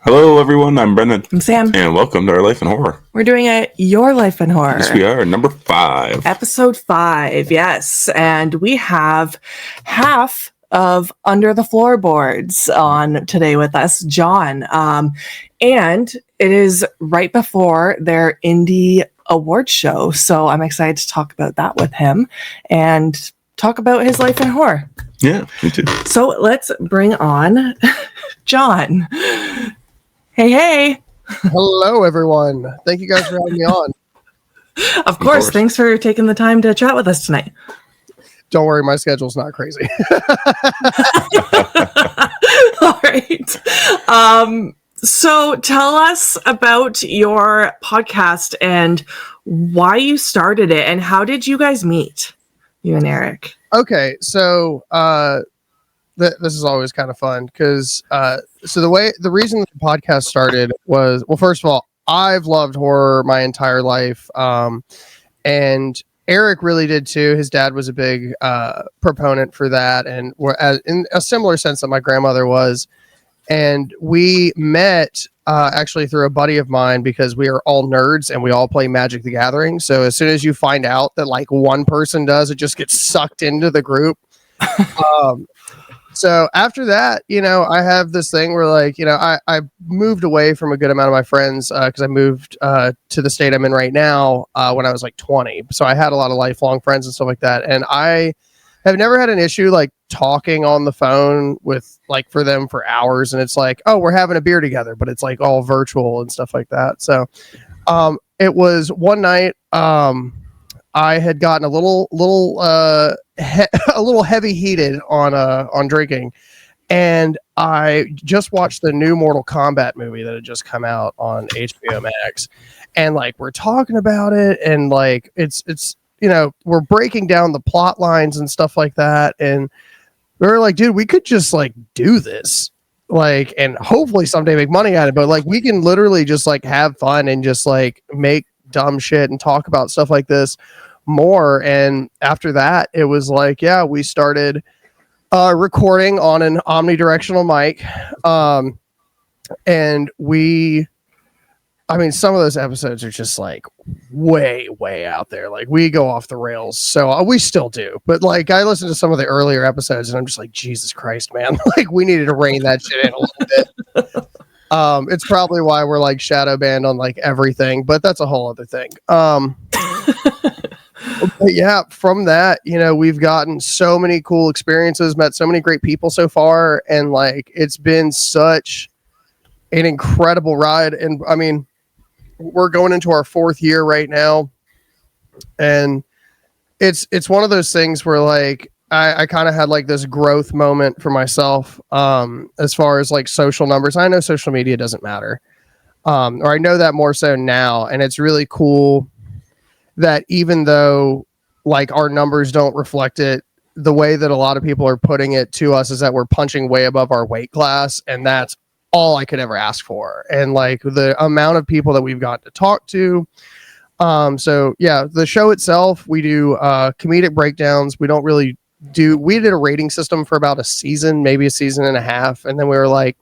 Hello, everyone. I'm Brendan. I'm Sam. And welcome to Our Life in Horror. We're doing a Your Life in Horror. Yes, we are. Number 5. Episode 5, yes. And we have half of Under the Floorboards on today with us, John. And it is right before their indie award show. So I'm excited to talk about that with him and talk about his life in horror. Yeah, me too. So let's bring on John. Hey. Hello, everyone. Thank you guys for having me on. Of course. Thanks for taking the time to chat with us tonight. Don't worry, my schedule's not crazy. All right. So tell us about your podcast and why you started it and how did you guys meet, you and Eric? Okay, so this is always kind of fun because the reason the podcast started was, well, first of all, I've loved horror my entire life, and Eric really did too. His dad was a big proponent for that, and in a similar sense that my grandmother was. And we met actually through a buddy of mine because we are all nerds and we all play Magic the Gathering. So as soon as you find out that like one person does, it just gets sucked into the group. So after that, I have this thing where like, I moved away from a good amount of my friends because I moved to the state I'm in right now when I was like 20. So I had a lot of lifelong friends and stuff like that. And I have never had an issue like talking on the phone with like for them for hours. And it's like, oh, we're having a beer together, but it's like all virtual and stuff like that. So it was one night I had gotten a little heavy heated on drinking, and I just watched the new Mortal Kombat movie that had just come out on HBO Max, and like we're talking about it, and like it's we're breaking down the plot lines and stuff like that, and we were like, dude, we could just like do this, like, and hopefully someday make money at it, but like we can literally just like have fun and just like make dumb shit and talk about stuff like this more. And after that, it was like, yeah, we started recording on an omnidirectional mic, and some of those episodes are just like way out there. Like we go off the rails. So we still do. But like I listened to some of the earlier episodes and I'm just like, Jesus Christ, man. Like we needed to rein that shit in a little bit. It's probably why we're like shadow banned on like everything, but that's a whole other thing. But yeah, from that, we've gotten so many cool experiences, met so many great people so far. And like, it's been such an incredible ride. And I mean, we're going into our 4th year right now, and it's one of those things where like I kind of had like this growth moment for myself as far as like social numbers. I know social media doesn't matter, or I know that more so now, and it's really cool that even though like our numbers don't reflect it, the way that a lot of people are putting it to us is that we're punching way above our weight class, and that's all I could ever ask for. And like the amount of people that we've got to talk to. So yeah, the show itself, we do comedic breakdowns. We did a rating system for about a season, maybe a season and a half. And then we were like,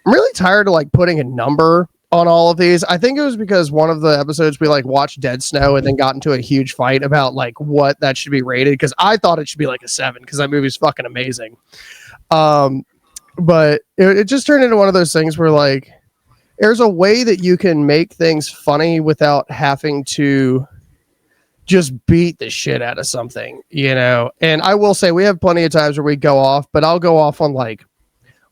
I'm really tired of like putting a number on all of these. I think it was because one of the episodes we like watched Dead Snow and then got into a huge fight about like what that should be rated. Because I thought it should be like a 7 because that movie's fucking amazing. But it just turned into one of those things where like there's a way that you can make things funny without having to just beat the shit out of something, And I will say we have plenty of times where we go off, but I'll go off on like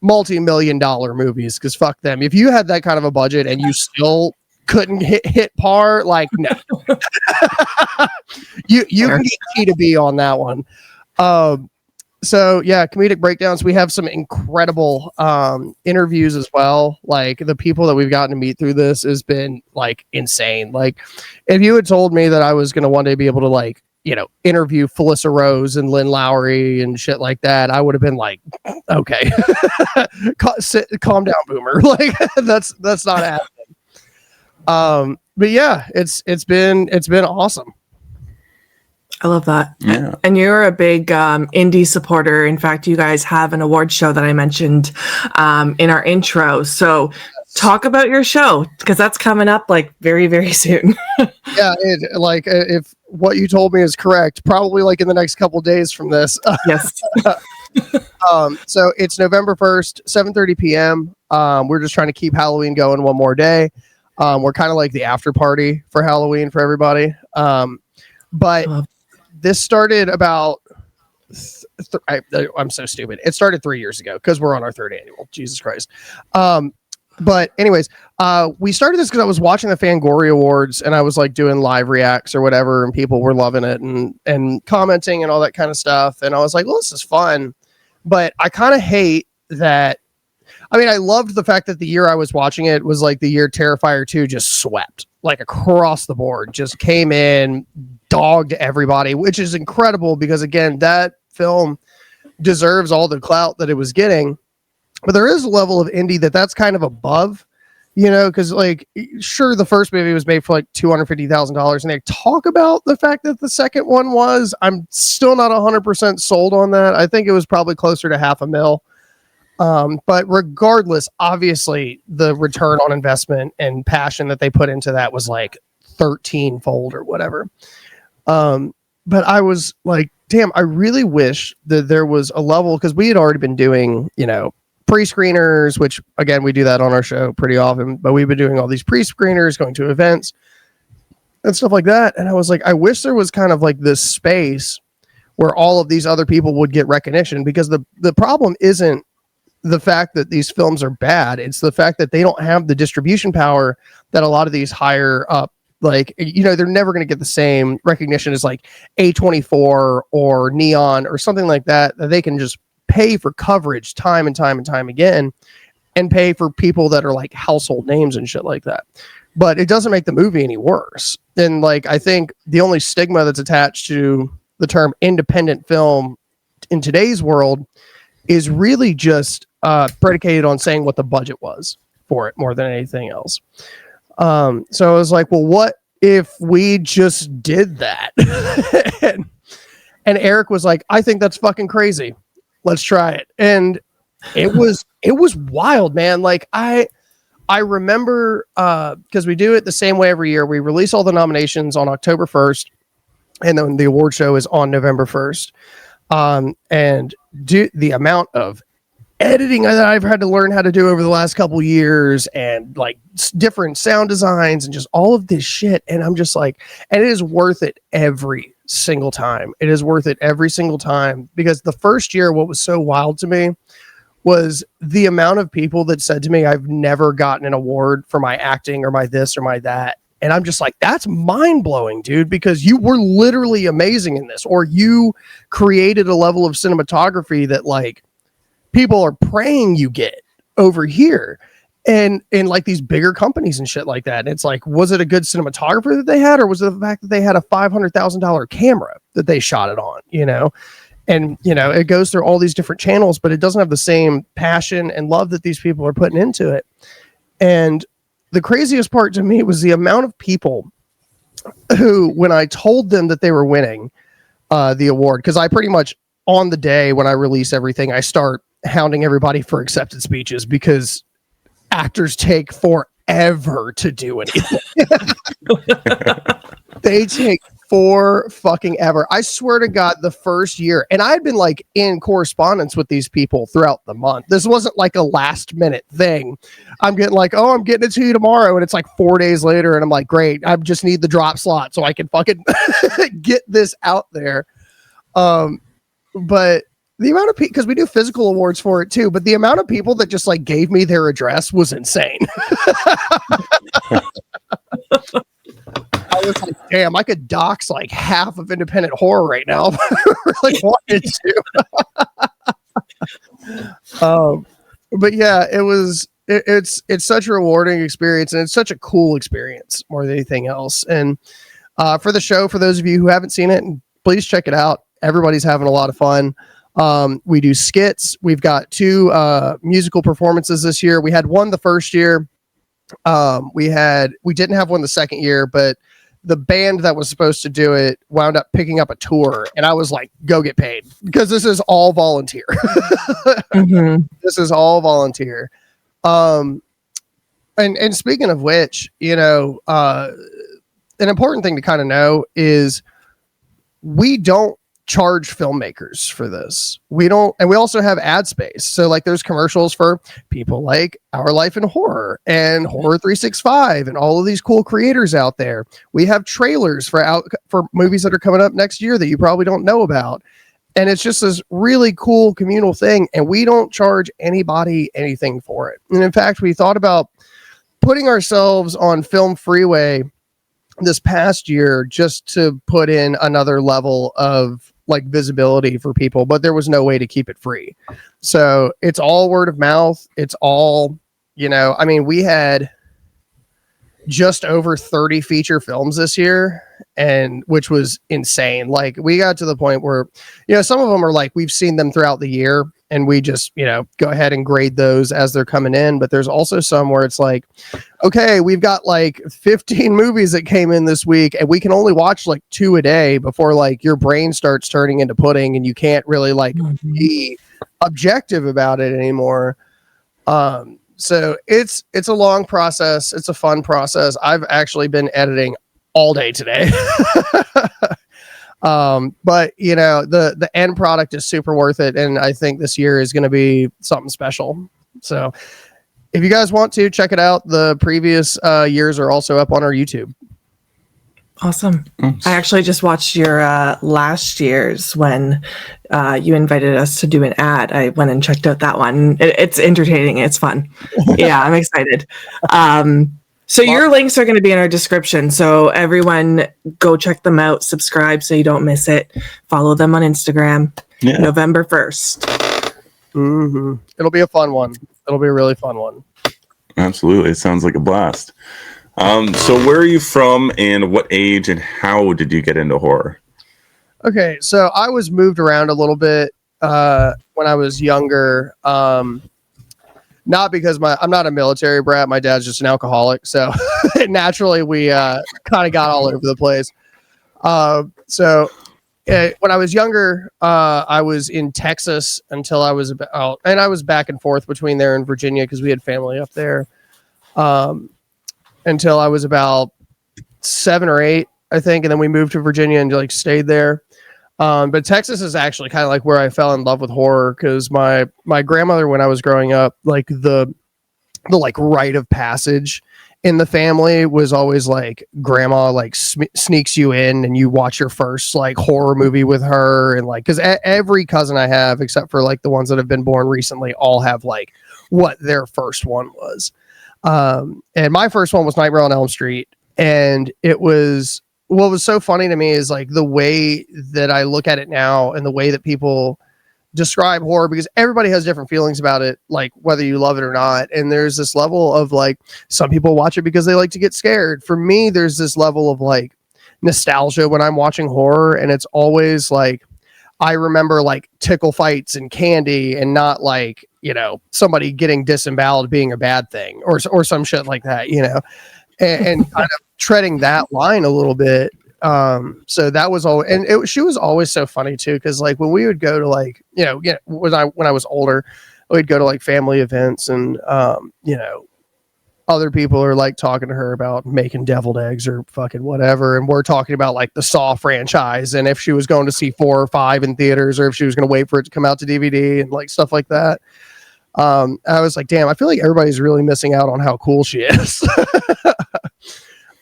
multi-million-dollar movies because fuck them. If you had that kind of a budget and you still couldn't hit par, like no. you can get T to B on that one. So yeah, comedic breakdowns. We have some incredible interviews as well. Like the people that we've gotten to meet through this has been like insane. Like if you had told me that I was going to one day be able to like, interview Felissa Rose and Lynn Lowry and shit like that, I would have been like, okay, calm down, boomer. Like that's not happening. But yeah, it's been awesome. I love that. Yeah. And you're a big indie supporter. In fact, you guys have an award show that I mentioned in our intro. So Talk about your show, because that's coming up like very, very soon. Yeah, if what you told me is correct, probably like in the next couple days from this. Yes. So it's November 1st, 7:30 p.m. We're just trying to keep Halloween going one more day. We're kind of like the after party for Halloween for everybody. But this started about I'm so stupid. It started 3 years ago because we're on our third annual. Jesus Christ. But anyways, we started this because I was watching the Fangoria Awards and I was like doing live reacts or whatever, and people were loving it and commenting and all that kind of stuff. And I was like, well, this is fun. But I kind of hate that. I mean, I loved the fact that the year I was watching it was like the year Terrifier 2 just swept, like across the board, just came in, dogged everybody, which is incredible because, again, that film deserves all the clout that it was getting. But there is a level of indie that's kind of above, you know, because, like, sure, the first movie was made for like $250,000, and they talk about the fact that the second one was. I'm still not 100% sold on that. I think it was probably closer to $500,000. But regardless, obviously, the return on investment and passion that they put into that was like 13-fold or whatever. But I was like, damn, I really wish that there was a level, because we had already been doing, you know, pre-screeners, which again, we do that on our show pretty often, but we've been doing all these pre-screeners, going to events and stuff like that. And I was like, I wish there was kind of like this space where all of these other people would get recognition, because the problem isn't the fact that these films are bad. It's the fact that they don't have the distribution power that a lot of these higher up, like, you know, they're never going to get the same recognition as like A24 or Neon or something like that they can just pay for coverage time and time and time again, and pay for people that are like household names and shit like that. But it doesn't make the movie any worse. And like, I think the only stigma that's attached to the term independent film in today's world is really just predicated on saying what the budget was for it more than anything else. So I was like, well, what if we just did that? and Eric was like, I think that's fucking crazy. Let's try it. And it was wild, man. Like I remember, because we do it the same way every year. We release all the nominations on October 1st, and then the award show is on November 1st. And the amount of editing that I've had to learn how to do over the last couple years, and like different sound designs and just all of this shit. And I'm just like, and it is worth it every single time. It is worth it every single time, because the first year, what was so wild to me was the amount of people that said to me, I've never gotten an award for my acting or my this or my that. And I'm just like, that's mind blowing, dude, because you were literally amazing in this, or you created a level of cinematography that like people are praying you get over here. And like these bigger companies and shit like that. And it's like, was it a good cinematographer that they had, or was it the fact that they had a $500,000 camera that they shot it on, you know? And, you know, it goes through all these different channels, but it doesn't have the same passion and love that these people are putting into it. And the craziest part to me was the amount of people who, when I told them that they were winning the award, because I pretty much on the day when I release everything, I start hounding everybody for acceptance speeches, because actors take forever to do anything. They take fucking ever. I swear to God, the first year, and I had been like in correspondence with these people throughout the month. This wasn't like a last minute thing. I'm getting like, oh, I'm getting it to you tomorrow. And it's like 4 days later. And I'm like, great. I just need the drop slot so I can fucking get this out there. But the amount of people, because we do physical awards for it too, but the amount of people that just like gave me their address was insane. I was like, damn, I could dox like half of independent horror right now if I really wanted to. But yeah, it's such a rewarding experience, and it's such a cool experience more than anything else. And for the show, for those of you who haven't seen it, please check it out. Everybody's having a lot of fun. We do skits. We've got 2 musical performances this year. We had one the first year. We didn't have one the second year, but the band that was supposed to do it wound up picking up a tour, and I was like, go get paid, because this is all volunteer. Mm-hmm. This is all volunteer. And speaking of which, an important thing to kind of know is we don't charge filmmakers for this. We don't, and we also have ad space. So like there's commercials for people like Our Life in Horror and Horror 365 and all of these cool creators out there. We have trailers for movies that are coming up next year that you probably don't know about. And it's just this really cool communal thing. And we don't charge anybody anything for it. And in fact, we thought about putting ourselves on Film Freeway this past year just to put in another level of like visibility for people, but there was no way to keep it free. So it's all word of mouth. It's all, I mean, we had just over 30 feature films this year, and which was insane. Like we got to the point where, some of them are like, we've seen them throughout the year and we just, go ahead and grade those as they're coming in. But there's also some where it's like, okay, we've got like 15 movies that came in this week and we can only watch like 2 a day before like your brain starts turning into pudding and you can't really like be objective about it anymore. So it's a long process. It's a fun process. I've actually been editing all day today. But the end product is super worth it. And I think this year is going to be something special. So if you guys want to check it out, the previous years are also up on our YouTube. Awesome. I actually just watched your last year's when you invited us to do an ad. I went and checked out that one. It's entertaining. It's fun. Yeah, I'm excited. So your links are going to be in our description. So everyone go check them out, subscribe so you don't miss it. Follow them on Instagram. Yeah. November 1st. Mm-hmm. It'll be a fun one. It'll be a really fun one. Absolutely. It sounds like a blast. So where are you from and what age and how did you get into horror? Okay, so I was moved around a little bit when I was younger. Not because I'm not a military brat. My dad's just an alcoholic. So naturally we kind of got all over the place. So when I was younger, I was in Texas until I was about, and I was back and forth between there and Virginia because we had family up there. Until I was about 7 or 8, I think. And then we moved to Virginia and like stayed there. But Texas is actually kind of like where I fell in love with horror. Cause my grandmother, when I was growing up, like the like rite of passage in the family was always like grandma, like sneaks you in and you watch your first like horror movie with her. And like, cause every cousin I have, except for like the ones that have been born recently, all have like what their first one was. And my first one was Nightmare on Elm Street. And it was, what was so funny to me is like the way that I look at it now and the way that people describe horror, because everybody has different feelings about it, like whether you love it or not. And there's this level of like, some people watch it because they like to get scared. For me, there's this level of like nostalgia when I'm watching horror. And it's always like, I remember like tickle fights and candy and not like, somebody getting disemboweled being a bad thing or some shit like that, and kind of treading that line a little bit. So that was all. And she was always so funny too. Cause like when we would go to like, when I was older, we'd go to like family events and, other people are like talking to her about making deviled eggs or fucking whatever. And we're talking about like the Saw franchise and if she was going to see 4 or 5 in theaters or if she was going to wait for it to come out to DVD and like stuff like that. I was like, damn, I feel like everybody's really missing out on how cool she is.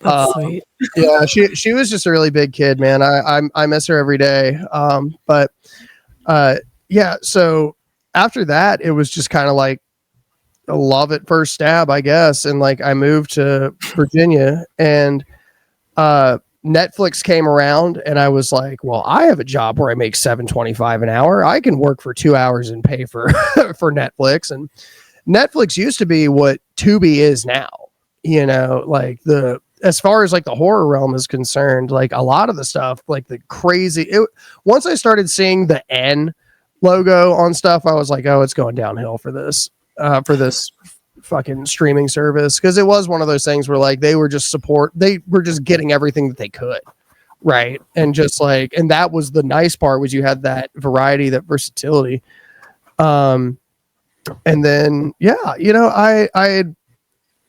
That's sweet. Yeah, she was just a really big kid, man. I miss her every day. Yeah, so after that, it was just kind of like a love at first stab, I guess. And like I moved to Virginia and Netflix came around and I was like, well, I have a job where I make $7.25 an hour. I can work for 2 hours and pay for for Netflix. And Netflix used to be what Tubi is now, like as far as like the horror realm is concerned, like a lot of the stuff, like the crazy, once I started seeing the N logo on stuff, I was like, oh, it's going downhill for this fucking streaming service. Cause it was one of those things where like, they were just getting everything that they could. Right. And just like, and that was the nice part was you had that variety, that versatility. And then, yeah, I had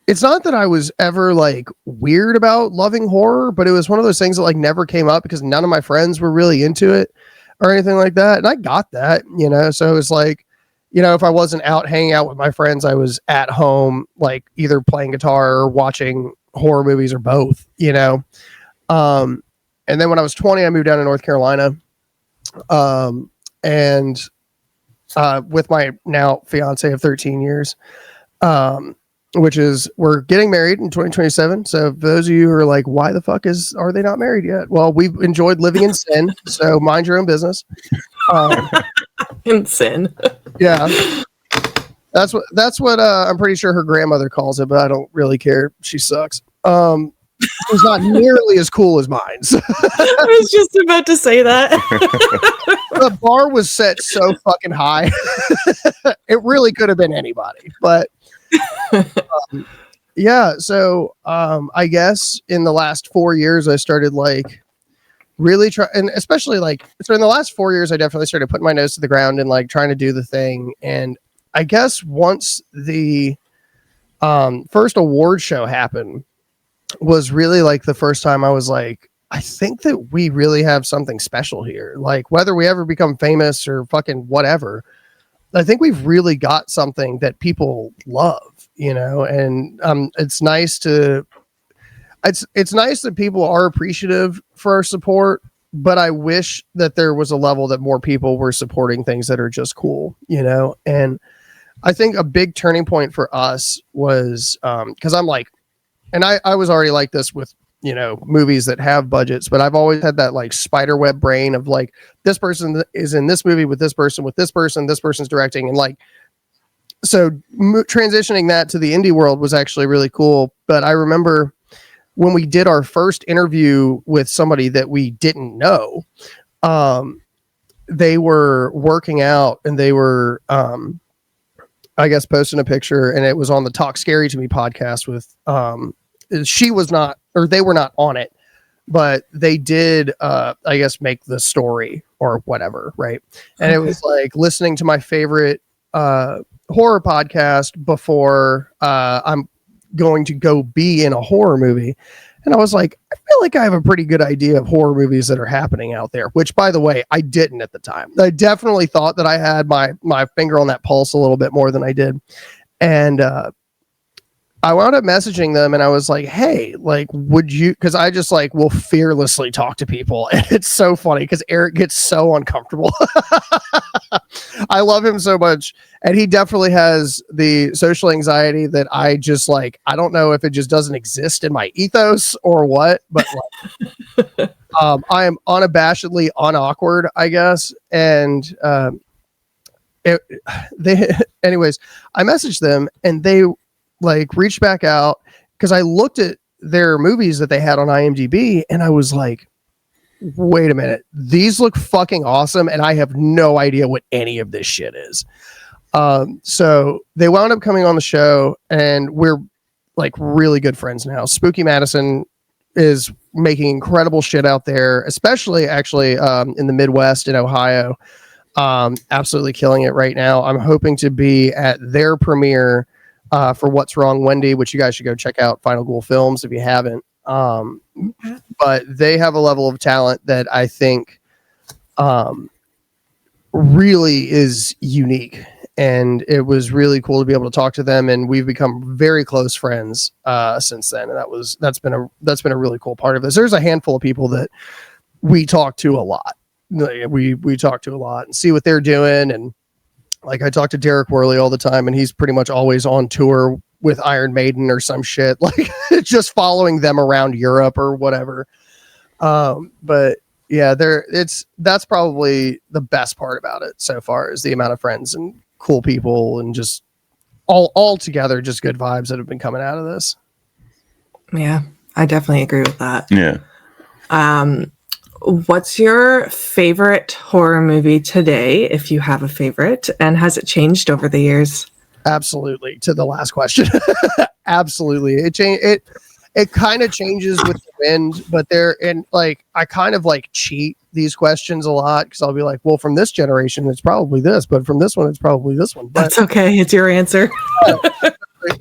it's not that I was ever like weird about loving horror, but it was one of those things that like never came up because none of my friends were really into it or anything like that. And I got that, you know, so it was like, you know, if I wasn't out hanging out with my friends, I was at home, like either playing guitar or watching horror movies or both, you know. And then when I was 20, I moved down to North Carolina. And with my now fiance of 13 years, which is we're getting married in 2027. So for those of you who are like, why the fuck are they not married yet? Well, we've enjoyed living in sin. So mind your own business. In sin. Yeah. That's what I'm pretty sure her grandmother calls it, but I don't really care. She sucks. It's not nearly as cool as mine. So. I was just about to say that. The bar was set so fucking high. It really could have been anybody, but yeah. So I guess in the last 4 years, I started like really try, and especially like so in the last 4 years, I definitely started putting my nose to the ground and like trying to do the thing. And I guess once the first award show happened was really like the first time I was like, I think that we really have something special here. Like whether we ever become famous or fucking whatever, I think we've really got something that people love, you know, and it's nice that people are appreciative for our support, but I wish that there was a level that more people were supporting things that are just cool, you know. And I think a big turning point for us was because I'm like, and I was already like this with, you know, movies that have budgets, but I've always had that like spider web brain of like, this person is in this movie with this person, this person's directing. And like, so transitioning that to the indie world was actually really cool. But I remember when we did our first interview with somebody that we didn't know, they were working out and they were, I guess, posting a picture, and it was on the Talk Scary to Me podcast with, she was not, or they were not on it, but they did, I guess, make the story or whatever. Right. And it was like listening to my favorite, horror podcast before, I'm going to go be in a horror movie. And I was like, I feel like I have a pretty good idea of horror movies that are happening out there, which by the way, I didn't at the time. I definitely thought that I had my finger on that pulse a little bit more than I did. And, I wound up messaging them and I was like, hey, like, would you, cause I just like will fearlessly talk to people. And it's so funny because Eric gets so uncomfortable. I love him so much. And he definitely has the social anxiety that I just like, I don't know if it just doesn't exist in my ethos or what, but like, I am unabashedly unawkward, I guess. And, anyways, I messaged them and they like reached back out because I looked at their movies that they had on IMDb and I was like, wait a minute, these look fucking awesome and I have no idea what any of this shit is. So they wound up coming on the show and we're like really good friends now. Spooky Madison is making incredible shit out there, especially actually in the Midwest in Ohio. Absolutely killing it right now. I'm hoping to be at their premiere for What's Wrong, Wendy, which you guys should go check out, Final Ghoul Films, if you haven't. But they have a level of talent that I think really is unique. And it was really cool to be able to talk to them. And we've become very close friends since then. And that's been a really cool part of this. There's a handful of people that we talk to a lot. We talk to a lot and see what they're doing. And like I talk to Derek Worley all the time and he's pretty much always on tour with Iron Maiden or some shit, like just following them around Europe or whatever. But yeah, that's probably the best part about it so far is the amount of friends and cool people and just all together, just good vibes that have been coming out of this. Yeah, I definitely agree with that. Yeah. What's your favorite horror movie today, if you have a favorite, and has it changed over the years? Absolutely. To the last question. Absolutely. It kind of changes with the wind, but I kind of like cheat these questions a lot because I'll be like, well, from this generation, it's probably this, but from this one, it's probably this one. But that's okay. It's your answer.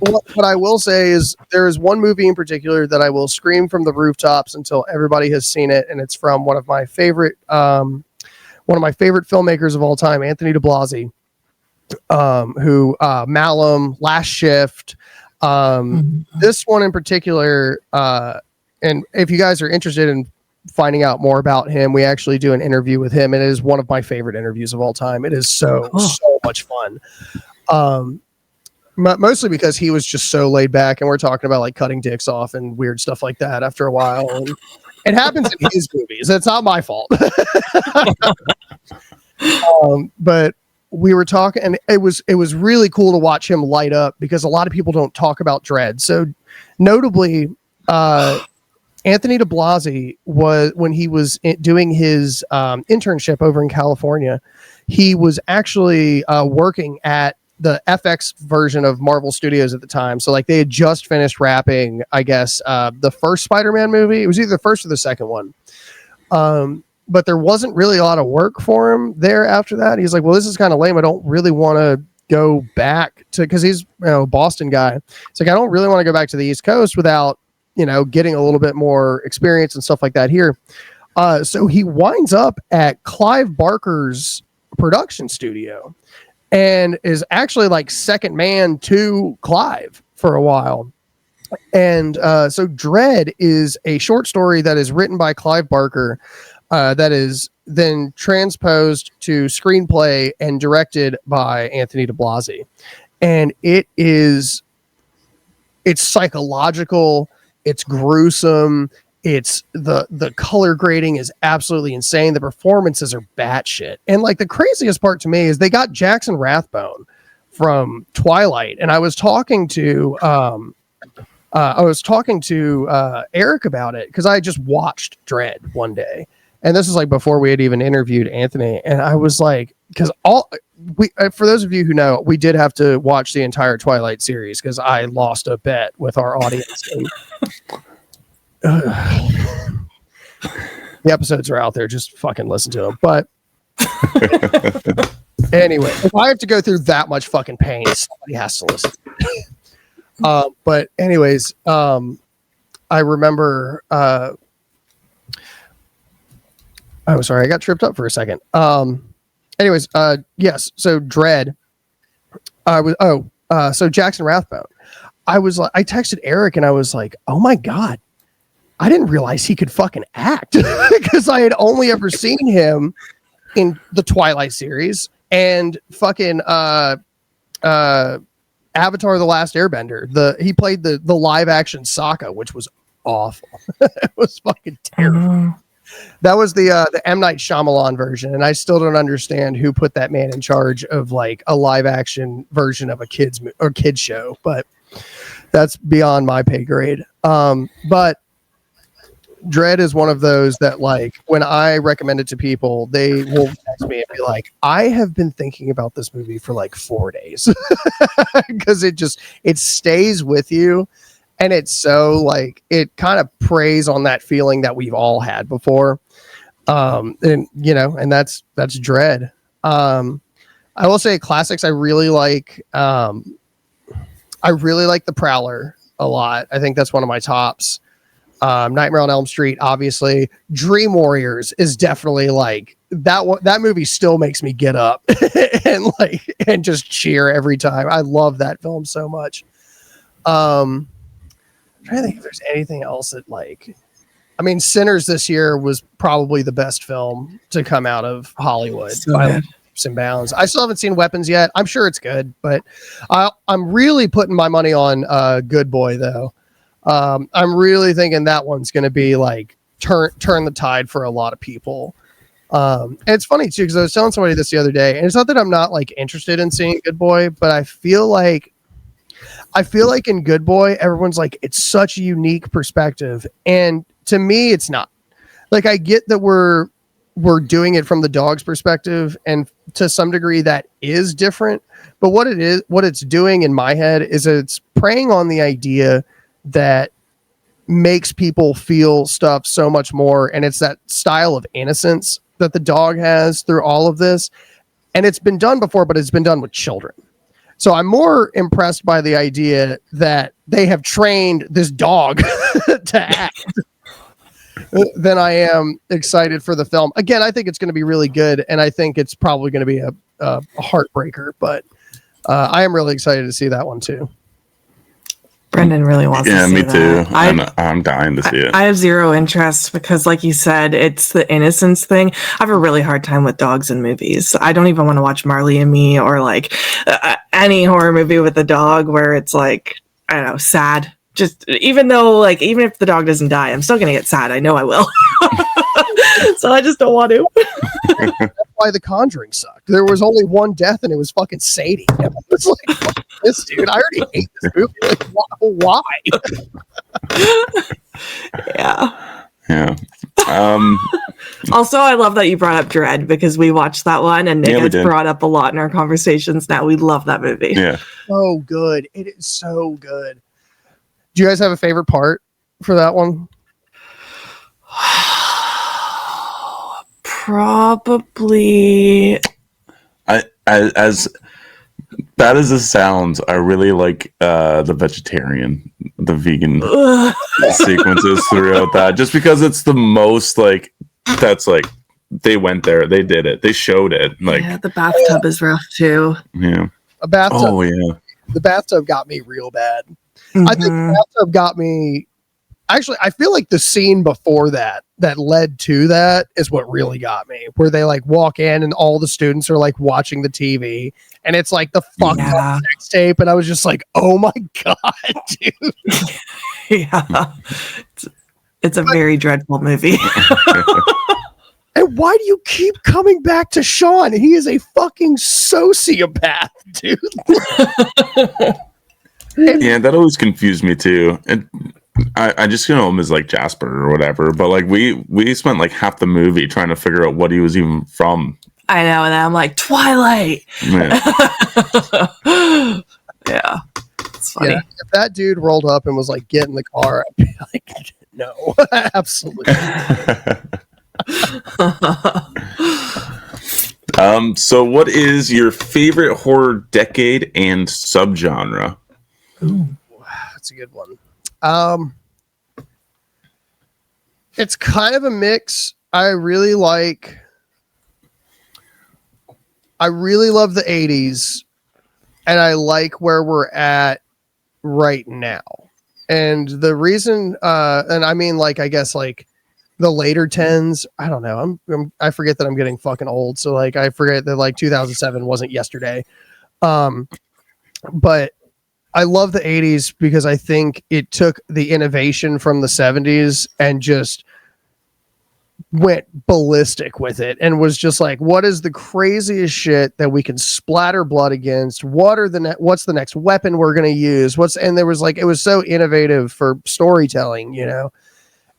what I will say is there is one movie in particular that I will scream from the rooftops until everybody has seen it, and it's from one of my favorite filmmakers of all time, Anthony DiBlasi, who Malum, Last Shift, this one in particular. And if you guys are interested in finding out more about him, we actually do an interview with him. And it is one of my favorite interviews of all time. It is so much fun. Mostly because he was just so laid back, and we're talking about like cutting dicks off and weird stuff like that after a while. And it happens in his movies. It's not my fault. But we were talking, and it was really cool to watch him light up, because a lot of people don't talk about Dredd. So notably, Anthony DiBlasi was, when he was doing his internship over in California, he was actually working at the FX version of Marvel Studios at the time. So like they had just finished wrapping, I guess, the first Spider-Man movie. It was either the first or the second one. But there wasn't really a lot of work for him there after that. He's like, well, this is kind of lame. I don't really want to go back to, because he's a Boston guy. It's like, I don't really want to go back to the East Coast without, getting a little bit more experience and stuff like that here. So he winds up at Clive Barker's production studio and is actually like second man to Clive for a while. And so Dredd is a short story that is written by Clive Barker, that is then transposed to screenplay and directed by Anthony DiBlasi. And it's psychological, it's gruesome, it's the color grading is absolutely insane. The performances are batshit. And like the craziest part to me is they got Jackson Rathbone from Twilight. And I was talking to Eric about it, because I just watched Dredd one day. And this is like before we had even interviewed Anthony. And I was like, because for those of you who know, we did have to watch the entire Twilight series because I lost a bet with our audience. The episodes are out there. Just fucking listen to them. But anyway, if I have to go through that much fucking pain, somebody has to listen. But anyways, I remember, I'm sorry, I got tripped up for a second. Anyways, yes. So Dredd, so Jackson Rathbone, I texted Eric and I was like, oh my God, I didn't realize he could fucking act, because I had only ever seen him in the Twilight series and fucking, Avatar: The Last Airbender. He played the live action Sokka, which was awful. It was fucking terrible. That was the M. Night Shyamalan version, and I still don't understand who put that man in charge of like a live action version of a kids show, but that's beyond my pay grade. But Dredd is one of those that, like, when I recommend it to people, they will text me and be like, I have been thinking about this movie for like 4 days, because it stays with you. And it's so like, it kind of preys on that feeling that we've all had before. And that's Dredd. I will say classics. I really like The Prowler a lot. I think that's one of my tops. Nightmare on Elm Street, obviously. Dream Warriors is definitely like that movie still makes me get up and just cheer every time. I love that film so much. I'm trying to think if there's anything else that Sinners this year was probably the best film to come out of Hollywood. By leaps and bounds. I still haven't seen Weapons yet. I'm sure it's good, but I'm really putting my money on Good Boy though. I'm really thinking that one's going to be like turn the tide for a lot of people. And it's funny too, because I was telling somebody this the other day, and it's not that I'm not like interested in seeing Good Boy, but I feel like in Good Boy, everyone's like, it's such a unique perspective. And to me, it's not. Like, I get that we're doing it from the dog's perspective, and to some degree that is different. But what it's doing in my head is it's preying on the idea that makes people feel stuff so much more. And it's that style of innocence that the dog has through all of this. And it's been done before, but it's been done with children. So I'm more impressed by the idea that they have trained this dog to act than I am excited for the film. Again, I think it's going to be really good, and I think it's probably going to be a heartbreaker, but I am really excited to see that one too. Brendan really wants to Yeah, see me too. that. I'm dying to see it. I have zero interest because, like you said, it's the innocence thing. I have a really hard time with dogs in movies. I don't even want to watch Marley and Me or like any horror movie with a dog where it's like, I don't know, sad. Just even if the dog doesn't die, I'm still gonna get sad. I know I will. So I just don't want to. That's why The Conjuring sucked. There was only one death, and it was fucking Sadie. It's like, fuck this dude. I already hate this movie. Like, why? Yeah. Yeah. Also, I love that you brought up Dread because we watched that one, and it gets did. brought up a lot in our conversations now. We love that movie. Yeah. So good. It is so good. Do you guys have a favorite part for that one? Probably. As bad as this sounds, I really like the vegan sequences throughout that, just because it's the most like that's like they went there, they did it, they showed it. Like, yeah, the bathtub is rough too. Yeah. A bathtub. Oh yeah. The bathtub got me real bad. Mm-hmm. I think the bathtub got me. Actually, I feel like the scene before that led to that is what really got me, where they like walk in and all the students are like watching the TV and it's like the fucked up sex tape. And I was just like, oh my God, dude. Yeah. It's a very dreadful movie. And why do you keep coming back to Sean? He is a fucking sociopath, dude. Yeah, that always confused me too. And I just know him as like Jasper or whatever, but like we spent like half the movie trying to figure out what he was even from. I know, and I'm like, Twilight. Yeah. Yeah. It's funny. Yeah, if that dude rolled up and was like, get in the car, I'd be like, no, absolutely. So what is your favorite horror decade and subgenre? Ooh, that's a good one. It's kind of a mix. I really love the 80s, and I like where we're at right now. And the reason, and I mean, like, I guess like the later 10s, I don't know. I forget that I'm getting fucking old. So like, I forget that like 2007 wasn't yesterday. But I love the 80s because I think it took the innovation from the 70s and just went ballistic with it and was just like, what is the craziest shit that we can splatter blood against? What's the next weapon we're going to use? And there was like, it was so innovative for storytelling, you know?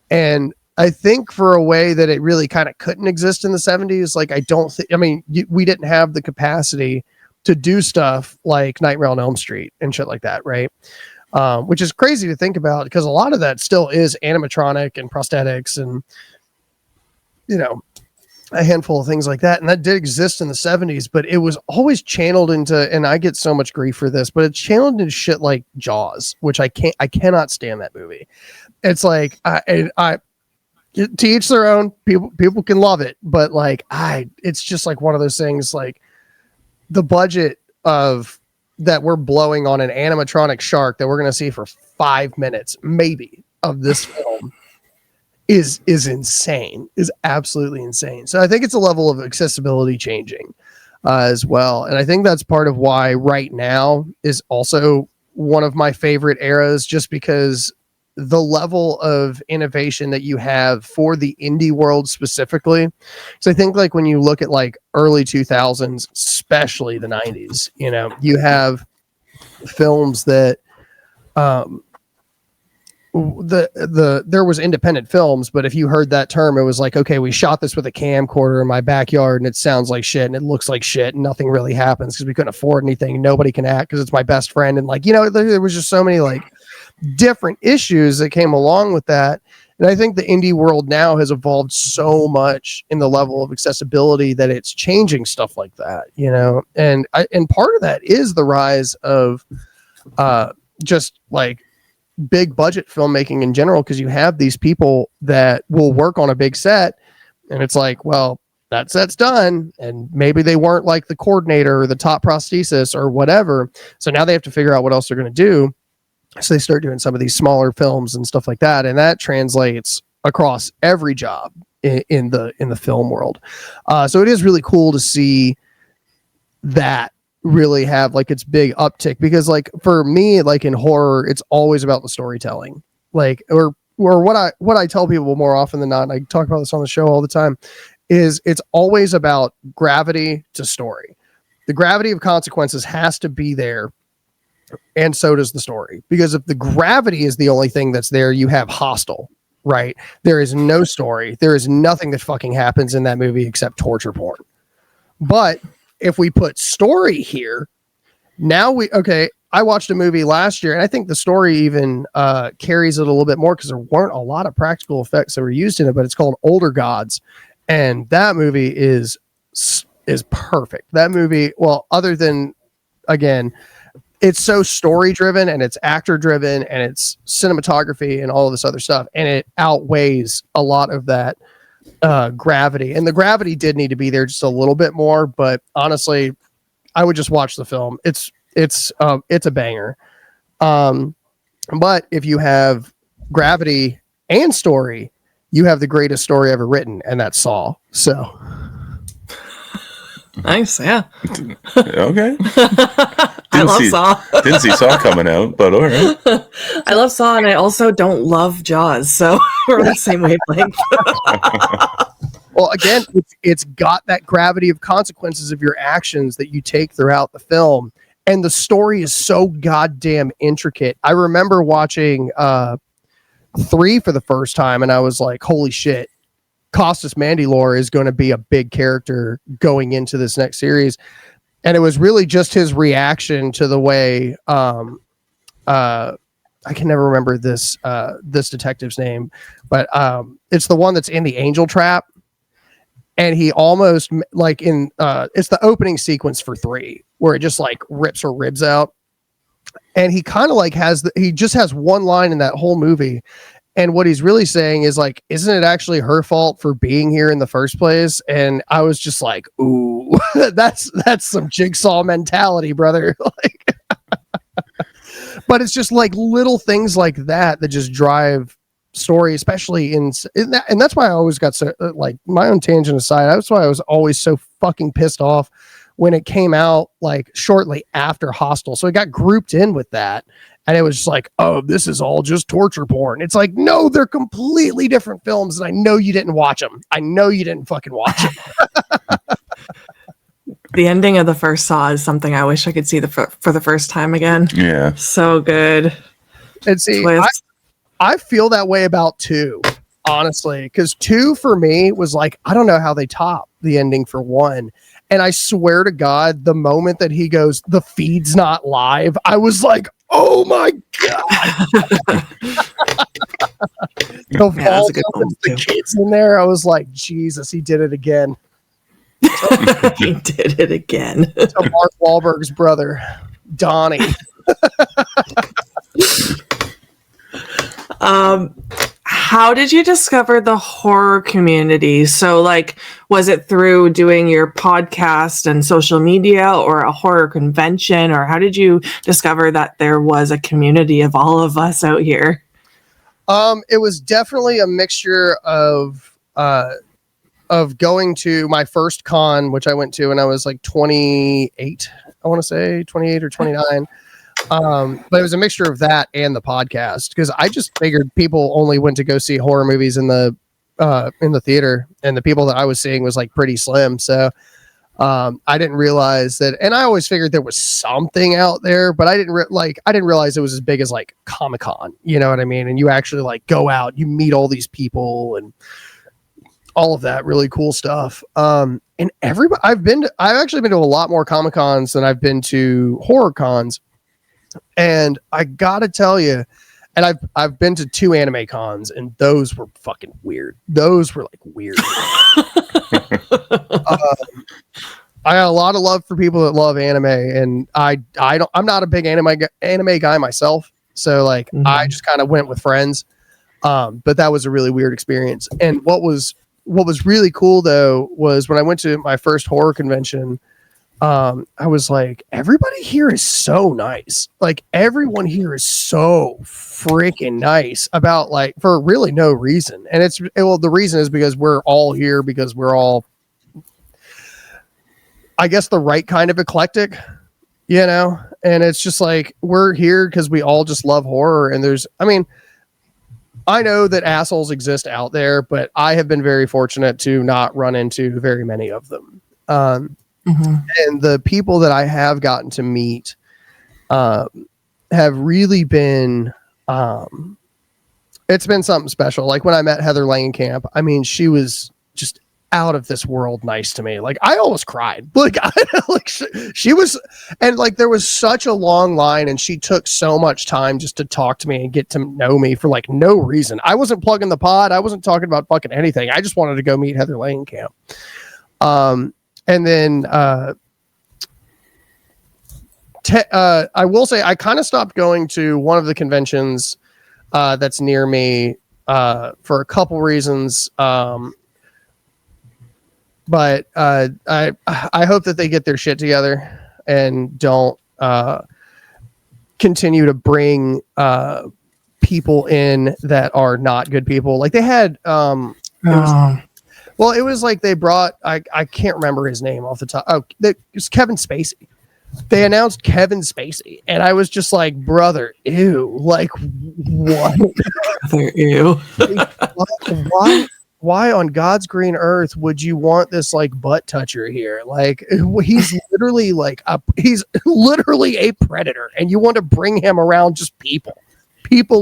And I think for a way that it really kind of couldn't exist in the 70s, like, we didn't have the capacity to do stuff like Nightmare on Elm Street and shit like that, right? Which is crazy to think about because a lot of that still is animatronic and prosthetics and, you know, a handful of things like that. And that did exist in the 70s, but it was always channeled into, and I get so much grief for this, but it's channeled into shit like Jaws, which I cannot stand that movie. It's like, to each their own. People can love it, but like, it's just like one of those things, like, the budget of that we're blowing on an animatronic shark that we're going to see for 5 minutes, maybe, of this film is insane, is absolutely insane. So I think it's a level of accessibility changing as well. And I think that's part of why right now is also one of my favorite eras, just because the level of innovation that you have for the indie world specifically. So I think like when you look at like early 2000s, especially the 90s, you know, you have films that there was independent films, but if you heard that term, it was like, okay, we shot this with a camcorder in my backyard and it sounds like shit and it looks like shit and nothing really happens because we couldn't afford anything. Nobody can act because it's my best friend. And like, you know, there was just so many like different issues that came along with that. And I think the indie world now has evolved so much in the level of accessibility that it's changing stuff like that, you know. And part of that is the rise of just like big budget filmmaking in general, because you have these people that will work on a big set, and it's like, well, that set's done, and maybe they weren't like the coordinator or the top prosthesis or whatever, so now they have to figure out what else they're going to do. So they start doing some of these smaller films and stuff like that, and that translates across every job in the film world. So it is really cool to see that really have like its big uptick, because like for me, like in horror, it's always about the storytelling. Like or what I tell people more often than not, and I talk about this on the show all the time, is it's always about gravity to story. The gravity of consequences has to be there, and so does the story. Because if the gravity is the only thing that's there, you have Hostel, right? There is no story. There is nothing that fucking happens in that movie except torture porn. But if we put story here, now I watched a movie last year, and I think the story even carries it a little bit more, because there weren't a lot of practical effects that were used in it, but it's called Older Gods. And that movie is perfect. That movie, well, other than, again, it's so story driven and it's actor driven and it's cinematography and all of this other stuff, and it outweighs a lot of that gravity. And the gravity did need to be there just a little bit more, but honestly, I would just watch the film. It's a banger. But if you have gravity and story, you have the greatest story ever written, and that's Saw. So nice, yeah. Okay. I love Saw. Didn't see Saw coming out, but all right. I love Saw, and I also don't love Jaws, so we're on the same wavelength. Well, again, it's got that gravity of consequences of your actions that you take throughout the film, and the story is so goddamn intricate. I remember watching 3 for the first time, and I was like, holy shit, Costas Mandylor is going to be a big character going into this next series. And it was really just his reaction to the way I can never remember this detective's name, but it's the one that's in the Angel Trap, and he almost like in it's the opening sequence for 3 where it just like rips her ribs out. And he kind of like he just has one line in that whole movie. And what he's really saying is like, isn't it actually her fault for being here in the first place? And I was just like, ooh, that's some Jigsaw mentality, brother. Like, but it's just like little things like that just drive story, especially in that. And that's why I always got so like, my own tangent aside, that's why I was always so fucking pissed off when it came out like shortly after Hostel. So it got grouped in with that. And it was just like, oh, this is all just torture porn. It's like, no, they're completely different films. And I know you didn't watch them. I know you didn't fucking watch them. The ending of the first Saw is something I wish I could see for the first time again. Yeah. So good. And see, I feel that way about 2, honestly, because 2 for me was like, I don't know how they top the ending for 1. And I swear to God, the moment that he goes, the feed's not live, I was like, oh my God. The kids in there, I was like, Jesus, he did it again. He did it again. To Mark Wahlberg's brother, Donnie. How did you discover the horror community? So, like, was it through doing your podcast and social media, or a horror convention, or how did you discover that there was a community of all of us out here? It was definitely a mixture of going to my first con, which I went to when I was like 28. I want to say 28 or 29. But it was a mixture of that and the podcast, because I just figured people only went to go see horror movies in the theater, and the people that I was seeing was like pretty slim. So I didn't realize that, and I always figured there was something out there, but I didn't realize it was as big as like Comic-Con, you know what I mean? And you actually like go out, you meet all these people and all of that really cool stuff. And everybody, I've actually been to a lot more Comic-Cons than I've been to horror cons. And I gotta tell you, and I've been to 2 anime cons, and those were fucking weird. Those were like weird. I got a lot of love for people that love anime, and I'm not a big anime guy myself, so like I just kind of went with friends. But that was a really weird experience. And what was really cool though was when I went to my first horror convention, I was like, everybody here is so nice. Like everyone here is so freaking nice about like for really no reason. And the reason is because we're all here because we're all, I guess, the right kind of eclectic, you know? And it's just like, we're here because we all just love horror. And I know that assholes exist out there, but I have been very fortunate to not run into very many of them. And the people that I have gotten to meet have really been, it's been something special. Like when I met Heather Langenkamp, I mean, she was just out of this world nice to me. Like I almost cried. Like, she was, and like there was such a long line, and she took so much time just to talk to me and get to know me for like no reason. I wasn't plugging the pod. I wasn't talking about fucking anything. I just wanted to go meet Heather Langenkamp. And then I will say I kind of stopped going to one of the conventions that's near me for a couple reasons. But I hope that they get their shit together and don't continue to bring people in that are not good people. Like they had, it was like they brought, I can't remember his name off the top. Oh, it was Kevin Spacey. They announced Kevin Spacey, and I was just like, brother, ew, like what? Brother, ew. Why on God's green earth would you want this like butt toucher here? Like he's literally he's literally a predator, and you want to bring him around just people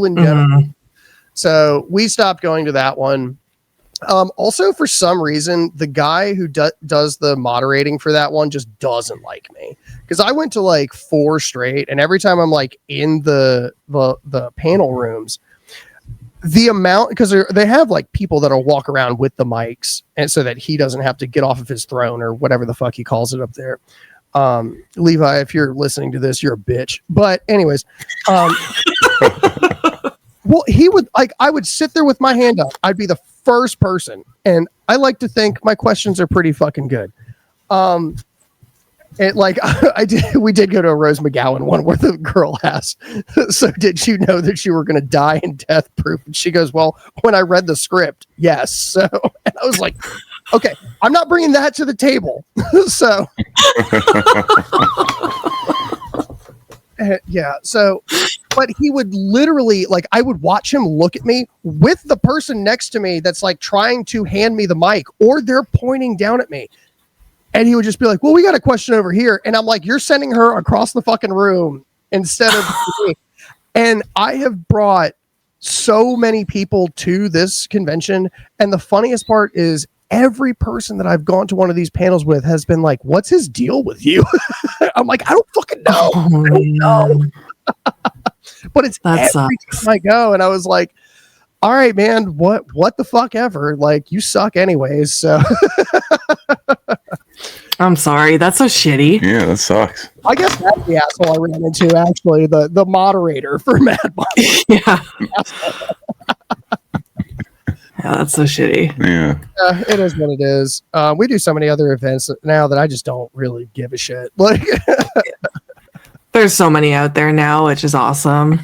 in general. So we stopped going to that one. Also, for some reason, the guy who does the moderating for that one just doesn't like me, because I went to like 4 straight, and every time I'm like in the panel rooms, the amount, because they have like people that'll walk around with the mics, and so that he doesn't have to get off of his throne or whatever the fuck he calls it up there. Levi, if you're listening to this, you're a bitch. But anyways, well, he would like, I would sit there with my hand up. I'd be the first person, and I like to think my questions are pretty fucking good. And like we did go to a Rose McGowan one where the girl asked, so did you know that you were going to die in Death Proof? And she goes, well, when I read the script, yes. So, and I was like, okay, I'm not bringing that to the table. So, yeah. So, but he would literally, like, I would watch him look at me with the person next to me that's like trying to hand me the mic, or they're pointing down at me. And he would just be like, well, we got a question over here. And I'm like, you're sending her across the fucking room instead of me. And I have brought so many people to this convention. And the funniest part is every person that I've gone to one of these panels with has been like, what's his deal with you? I'm like, I don't fucking know. I don't know. But it's every time I go. And I was like, all right, man, what the fuck ever? Like, you suck anyways. So I'm sorry. That's so shitty. Yeah, that sucks. I guess that's the asshole I ran into, actually, the moderator for Mad Money. Yeah. Yeah, that's so shitty. Yeah. It is what it is. We do so many other events now that I just don't really give a shit. Like, there's so many out there now, which is awesome.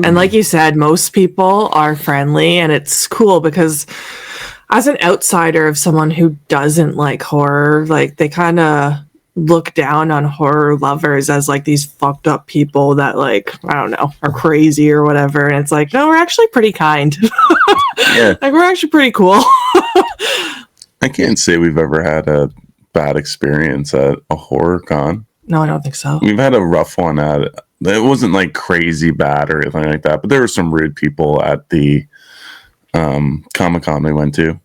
And like you said, most people are friendly, and it's cool because as an outsider of someone who doesn't like horror, like they kind of look down on horror lovers as like these fucked up people that, like, I don't know, are crazy or whatever. And it's like, no, we're actually pretty kind. Yeah. Like, we're actually pretty cool. I can't say we've ever had a bad experience at a horror con. No, I don't think so. We've had a rough one at it. It wasn't like crazy bad or anything like that, but there were some rude people at the Comic-Con we went to.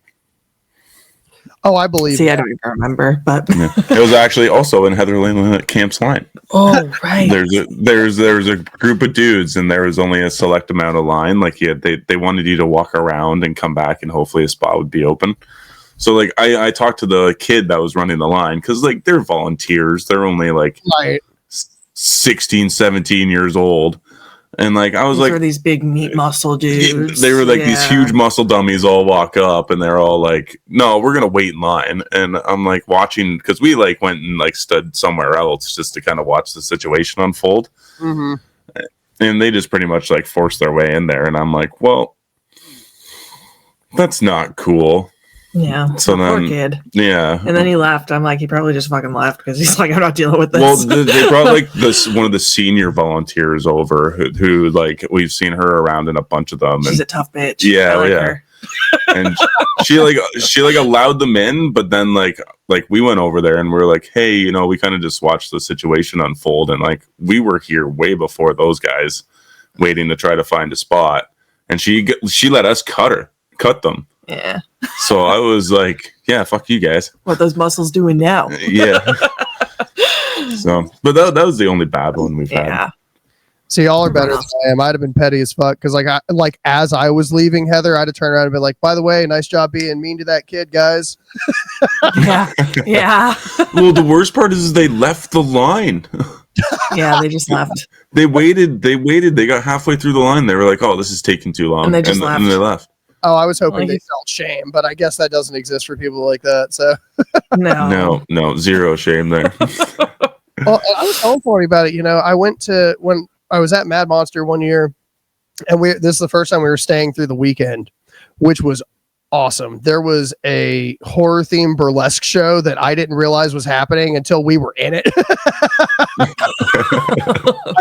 Oh, I believe. See, I don't even remember, but Yeah. It was actually also in Heather Lane Camp's line. oh right, There's a group of dudes, and there was only a select amount of line. Like they wanted you to walk around and come back, and hopefully a spot would be open. So like I talked to the kid that was running the line, because like they're volunteers. They're only like Right. 16, 17 years old. And like I was these like, were these big meat muscle dudes. they were like these huge muscle dummies all walk up, and they're all like, no, we're gonna wait in line. And I'm like watching, because we like went and like stood somewhere else just to kind of watch the situation unfold. Mm-hmm. And they just pretty much like forced their way in there, and I'm like, well, that's not cool. Yeah. So poor then, kid. yeah. And then he left. I'm like, he probably just fucking left because he's like, I'm not dealing with this. Well, they brought like one of the senior volunteers over who like we've seen her around in a bunch of them. She's and, a tough bitch. Yeah, I like yeah. her. And she allowed them in, but then like we went over there and we're like, hey, you know, we kind of just watched the situation unfold, and like we were here way before those guys, waiting to try to find a spot, and she let us cut them. Yeah. So I was like, yeah, fuck you guys. What those muscles doing now? Yeah. So, but that was the only bad one we've had. Yeah. See, y'all are better than I am. I'd have been petty as fuck because, as I was leaving Heather, I'd have turned around and been like, "By the way, nice job being mean to that kid, guys." Yeah. Yeah. Well, the worst part is they left the line. Yeah. They just left. They waited. They got halfway through the line. They were like, "Oh, this is taking too long," And they just left. And they left. Oh, I was hoping Like- they felt shame, but I guess that doesn't exist for people like that. So, No. Zero shame there. well, I was telling Forty about it. You know, I went to when I was at Mad Monster one year, and this is the first time we were staying through the weekend, which was awesome. There was a horror themed burlesque show that I didn't realize was happening until we were in it.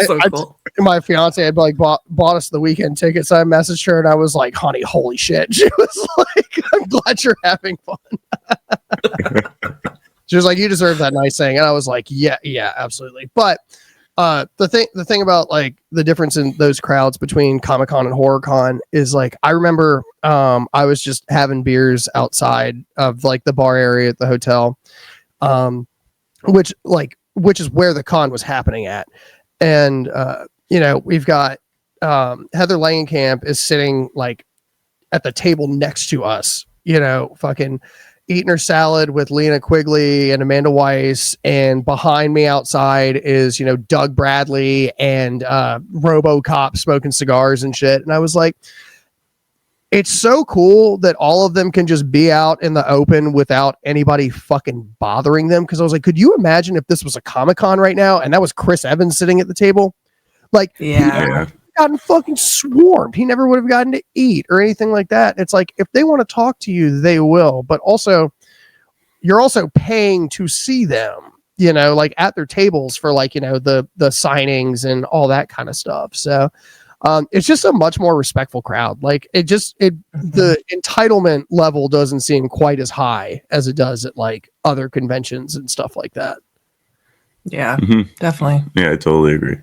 So cool. My fiance had like bought us the weekend tickets. I messaged her and I was like, honey, holy shit. She was like, I'm glad you're having fun. She was like, you deserve that nice thing. And I was like, yeah, absolutely. But the thing about like the difference in those crowds between Comic-Con and HorrorCon is like, I remember I was just having beers outside of like the bar area at the hotel, which is where the con was happening at. And, you know, we've got Heather Langenkamp is sitting like at the table next to us, you know, fucking eating her salad with Lena Quigley and Amanda Weiss. And behind me outside is, you know, Doug Bradley and RoboCop smoking cigars and shit. And I was like, it's so cool that all of them can just be out in the open without anybody fucking bothering them. Cause I was like, could you imagine if this was a Comic-Con right now and that was Chris Evans sitting at the table? Like, Yeah. he never would have gotten fucking swarmed. He never would have gotten to eat or anything like that. It's like, if they want to talk to you, they will. But also, you're also paying to see them, you know, like at their tables for like, you know, the signings and all that kind of stuff. So, it's just a much more respectful crowd. Like the entitlement level doesn't seem quite as high as it does at like other conventions and stuff like that. Yeah. Mhm. Definitely. Yeah, I totally agree.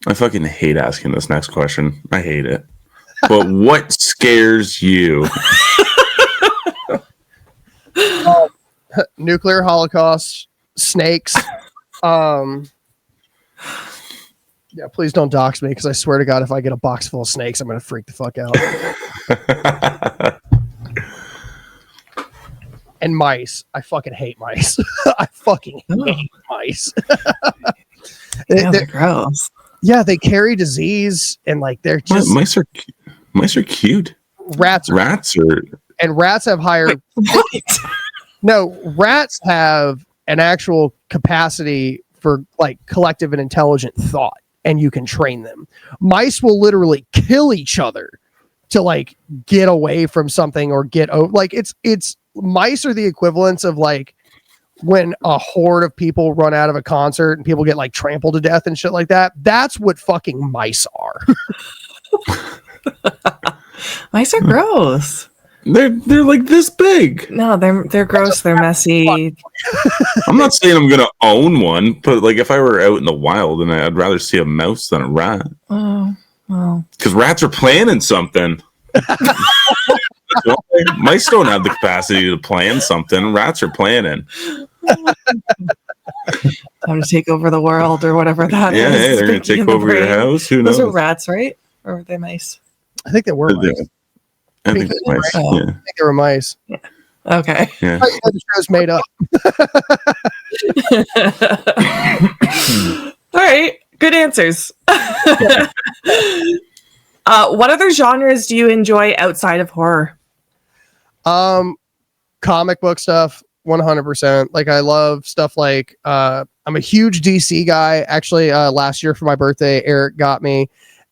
I fucking hate asking this next question. I hate it. But what scares you? Nuclear holocaust, snakes. Yeah, please don't dox me because I swear to God, if I get a box full of snakes, I'm gonna freak the fuck out. And mice. I fucking hate mice. I fucking hate mice. Yeah, they're gross. Yeah, they carry disease and like they're just mice are cute. rats Rats have higher No, rats have an actual capacity for like collective and intelligent thought, and you can train them. Mice will literally kill each other to like get away from something or get over. Like it's mice are the equivalents of like when a horde of people run out of a concert and people get like trampled to death and shit like that. That's what fucking mice are. Mice are gross. they're like this big. No, they're gross. They're messy. I'm not saying I'm gonna own one, but like if I were out in the wild, and I'd rather see a mouse than a rat. Oh, well. Because rats are planning something. Mice don't have the capacity to plan something. Rats are planning. Time to take over the world or whatever that is. Yeah, hey, they're going to Speaking take in the over your brain. house. Who Those knows? are rats, right? Or were they mice? I think they were mice. I think it's mice. Oh. Yeah. I think they were mice. Okay. Yeah. The show's made up. All right. Good answers. What other genres do you enjoy outside of horror? Comic book stuff, 100%. Like I love stuff like I'm a huge DC guy. Actually, last year for my birthday, Eric got me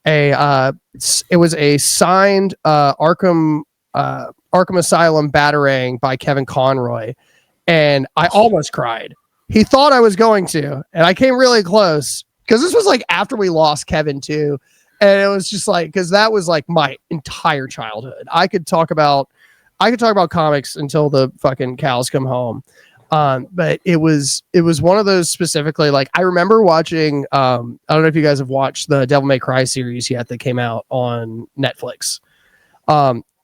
it was a signed Arkham Asylum Batarang by Kevin Conroy, and I almost cried. He thought I was going to, and I came really close because this was like after we lost Kevin too, and it was just like because that was like my entire childhood. I could talk about comics until the fucking cows come home. But it was one of those specifically, like I remember watching, I don't know if you guys have watched the Devil May Cry series yet that came out on Netflix.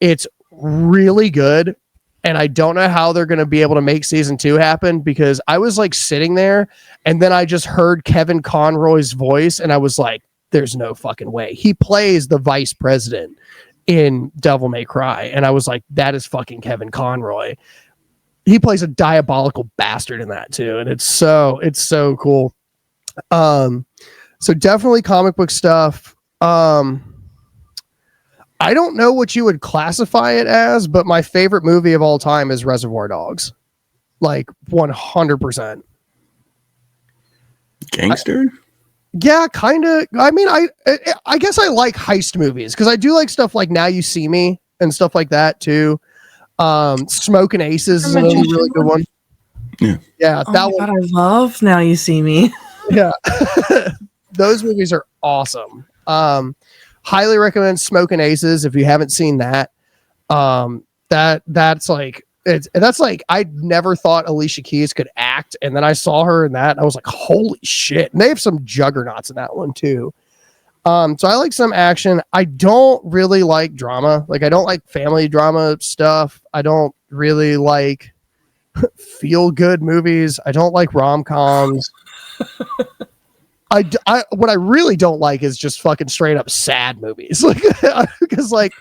It's really good. And I don't know how they're going to be able to make season 2 happen because I was like sitting there and then I just heard Kevin Conroy's voice and I was like, there's no fucking way. He plays the vice president in Devil May Cry. And I was like, that is fucking Kevin Conroy. He plays a diabolical bastard in that too. And it's so cool. So definitely comic book stuff. I don't know what you would classify it as, but my favorite movie of all time is Reservoir Dogs. Like 100%. Gangster? Yeah, kind of. I mean, I guess I like heist movies because I do like stuff like Now You See Me and stuff like that too. Smoking Aces is another really good one. Yeah, Oh my God, I love Now You See Me. Yeah, those movies are awesome. Highly recommend Smoking Aces if you haven't seen that. That's like I never thought Alicia Keys could act, and then I saw her in that, and I was like, holy shit! And they have some juggernauts in that one too. So I like some action. I don't really like drama. Like I don't like family drama stuff. I don't really like feel good movies. I don't like rom-coms. What I really don't like is just fucking straight up sad movies. Like because like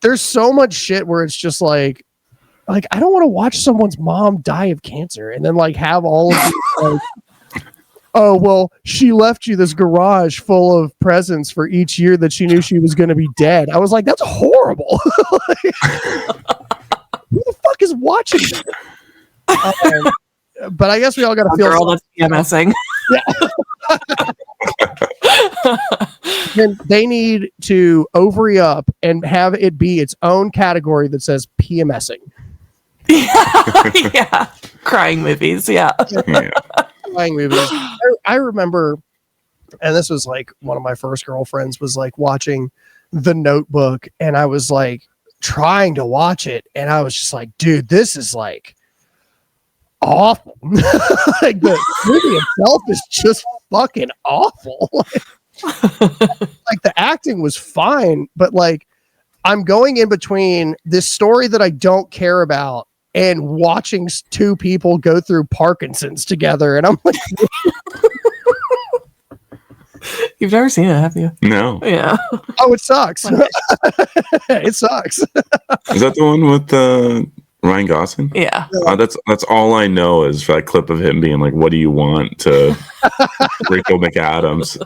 there's so much shit where it's just like I don't want to watch someone's mom die of cancer and then like have all of these like, oh, well, she left you this garage full of presents for each year that she knew she was going to be dead. I was like, that's horrible. Like, who the fuck is watching this? But I guess we all got to feel. Girl, that's PMSing. And they need to ovary up and have it be its own category that says PMSing. Yeah. Crying movies. Yeah. Movies. I remember, and this was like one of my first girlfriends was like watching The Notebook, and I was like trying to watch it, and I was just like, dude, this is like awful. Like the movie itself is just fucking awful. Like the acting was fine, but like I'm going in between this story that I don't care about and watching two people go through Parkinson's together. And I'm like, you've never seen it, have you? No. Yeah. Oh, it sucks. It sucks. Is that the one with Ryan Gosling? Yeah. That's all I know is that clip of him being like, what do you want to Rachel McAdams?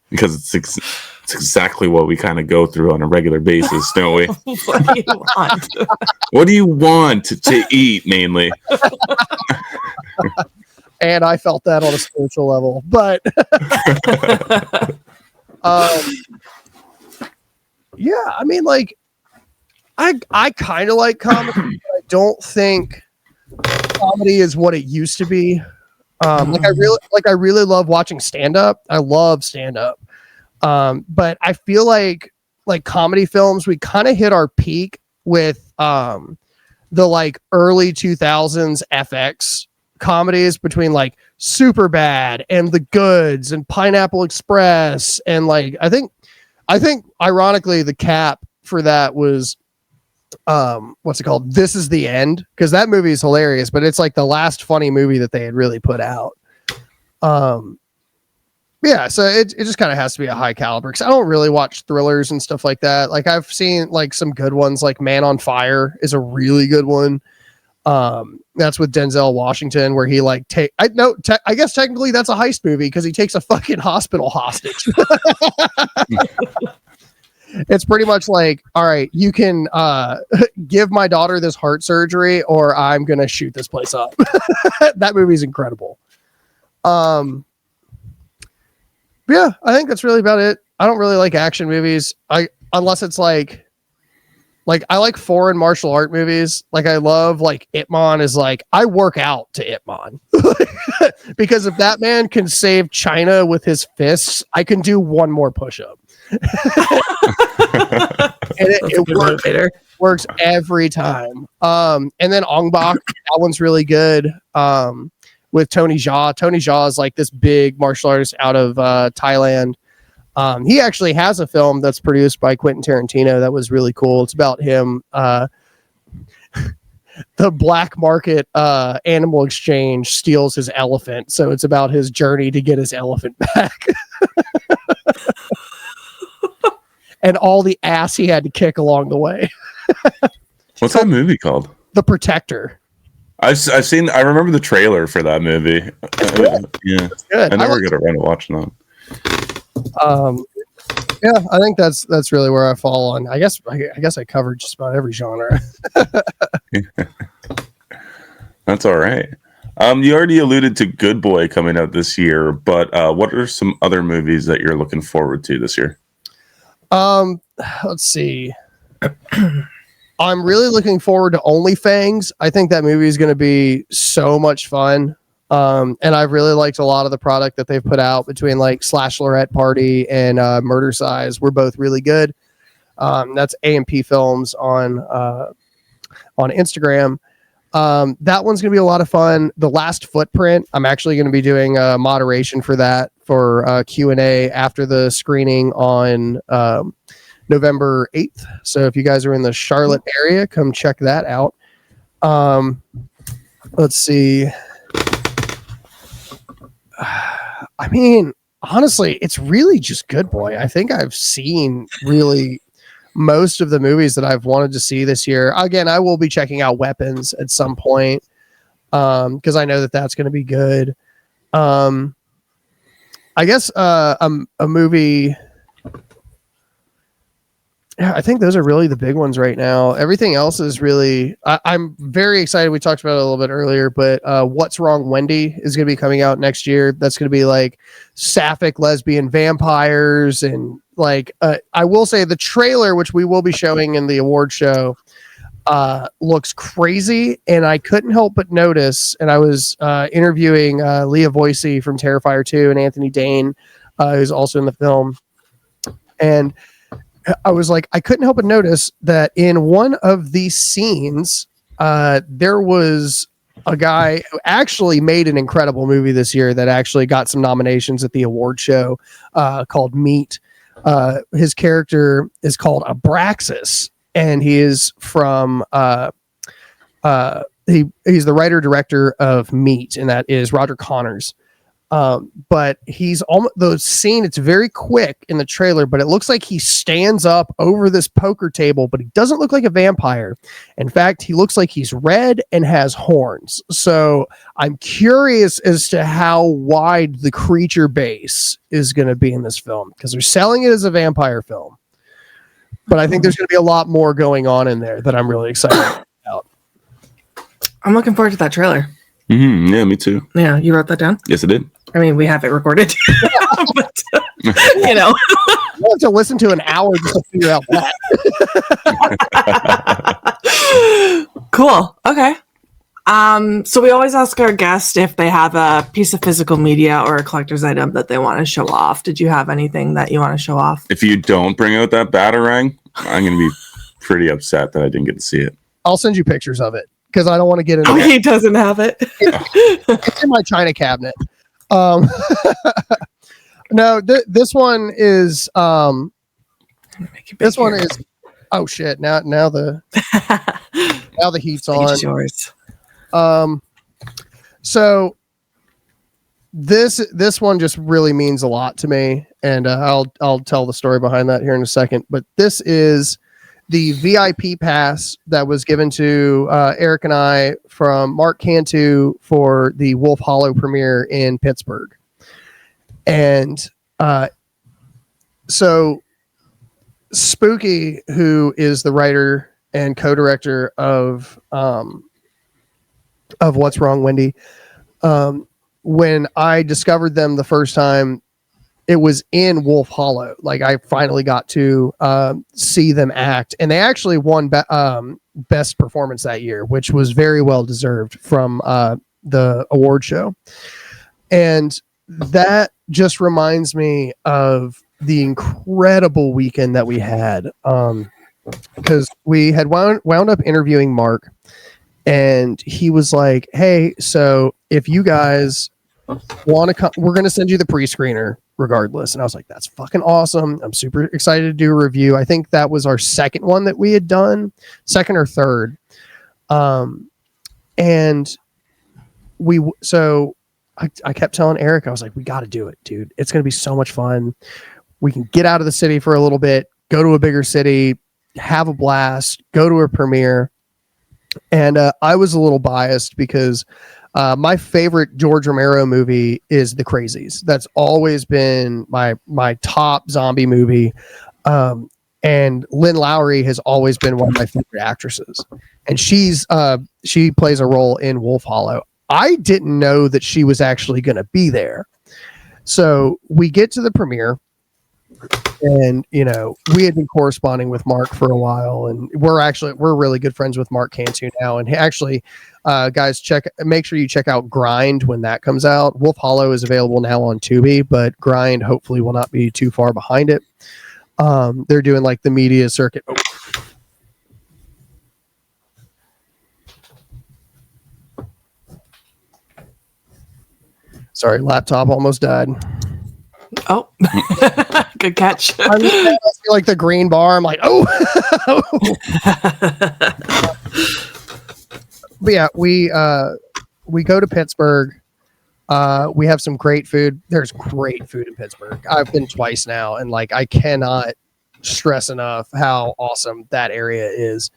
Because it's exactly what we kind of go through on a regular basis, don't we? What do you want? What do you want to eat, mainly? And I felt that on a spiritual level, but yeah, I mean, like, I kind of like comedy. But I don't think comedy is what it used to be. I really love watching stand up. I love stand up. But I feel like comedy films, we kind of hit our peak with the like early 2000s FX comedies between like Superbad and The Goods and Pineapple Express, and like I think ironically the cap for that was what's it called? This Is the End, because that movie is hilarious, but it's like the last funny movie that they had really put out. Yeah, so it just kind of has to be a high caliber, because I don't really watch thrillers and stuff like that. Like I've seen like some good ones, like Man on Fire is a really good one. That's with Denzel Washington, where he like I guess technically that's a heist movie because he takes a fucking hospital hostage. It's pretty much like, all right, you can give my daughter this heart surgery or I'm gonna shoot this place up. That movie's incredible. Yeah, I think that's really about it. I don't really like action movies. Unless it's like I like foreign martial art movies. Like I love like Ip Man is like, I work out to Ip Man. Because if that man can save China with his fists, I can do one more push-up. And it works every time. And then Ong Bak, that one's really good. With Tony Jaa. Tony Jaa is like this big martial artist out of Thailand. He actually has a film that's produced by Quentin Tarantino that was really cool. It's about him, the black market animal exchange steals his elephant. So it's about his journey to get his elephant back. And all the ass he had to kick along the way. What's that movie called? The Protector. I've seen. I remember the trailer for that movie. Yeah, it's good. I never got around to watching that. Yeah, I think that's really where I fall on. I guess I covered just about every genre. That's all right. You already alluded to Good Boy coming out this year, but what are some other movies that you're looking forward to this year? Let's see. I'm really looking forward to OnlyFangs. I think that movie is going to be so much fun. And I've really liked a lot of the product that they've put out between like Slash Lorette Party and Murder Size. We're both really good. That's AMP Films on Instagram. That one's going to be a lot of fun. The Last Footprint, I'm actually going to be doing moderation for that for Q&A after the screening on November 8th. So if you guys are in the Charlotte area, come check that out. Let's see. I mean, honestly, it's really just Good Boy. I think I've seen really most of the movies that I've wanted to see this year. Again, I will be checking out Weapons at some point because I know that that's going to be good. I guess a movie. Yeah, I think those are really the big ones right now. Everything else is really. I'm very excited. We talked about it a little bit earlier, but What's Wrong, Wendy is going to be coming out next year. That's going to be like sapphic lesbian vampires and like. I will say the trailer, which we will be showing in the award show, looks crazy, and I couldn't help but notice. And I was interviewing Leah Voicey from Terrifier 2 and Anthony Dane, who's also in the film, and I was like, I couldn't help but notice that in one of these scenes, there was a guy who actually made an incredible movie this year that actually got some nominations at the award show called Meat. His character is called Abraxas, and he is from he's the writer director of Meat, and that is Roger Connors. But he's almost the scene. It's very quick in the trailer, but it looks like he stands up over this poker table, but he doesn't look like a vampire. In fact, he looks like he's red and has horns. So I'm curious as to how wide the creature base is going to be in this film, because they're selling it as a vampire film, but I think there's going to be a lot more going on in there that I'm really excited about. I'm looking forward to that trailer. Mm-hmm. Yeah, me too. Yeah, you wrote that down? Yes, I did. I mean, we have it recorded, but, you know. You have to listen to an hour just to figure out that. Cool. Okay. So we always ask our guests if they have a piece of physical media or a collector's item that they want to show off. Did you have anything that you want to show off? If you don't bring out that Batarang, I'm going to be pretty upset that I didn't get to see it. I'll send you pictures of it, because I don't want to get into it. He doesn't have it. It's in my china cabinet. No, this one is Oh shit! Now the heat's Stage on. is yours. So this one just really means a lot to me, and I'll tell the story behind that here in a second. But this is the VIP pass that was given to Eric and I from Mark Cantu for the Wolf Hollow premiere in Pittsburgh, and so Spooky, who is the writer and co-director of What's Wrong, Wendy. When I discovered them the first time, it was in Wolf Hollow. Like I finally got to see them act, and they actually won best performance that year, which was very well deserved from the award show. And that just reminds me of the incredible weekend that we had, because we had wound up interviewing Mark, and he was like, "Hey, so if you guys want to come, we're going to send you the pre-screener regardless." And I was like, "That's fucking awesome. I'm super excited to do a review." I think that was our second one that we had done, second or third. And I kept telling Eric, I was like, "We got to do it, dude. It's going to be so much fun. We can get out of the city for a little bit, go to a bigger city, have a blast, go to a premiere." And I was a little biased because my favorite George Romero movie is The Crazies. That's always been my top zombie movie. And Lynn Lowry has always been one of my favorite actresses. And she plays a role in Wolf Hollow. I didn't know that she was actually going to be there. So we get to the premiere, and we had been corresponding with Mark for a while, and we're really good friends with Mark Cantu now. And actually, guys, make sure you check out Grind when that comes out. Wolf Hollow is available now on Tubi, but Grind hopefully will not be too far behind it. They're doing like the media circuit. Oh. Sorry, laptop almost died. Oh, good catch. I feel like the green bar. I'm like, oh. But yeah, we go to Pittsburgh. We have some great food. There's great food in Pittsburgh. I've been twice now, and like I cannot stress enough how awesome that area is.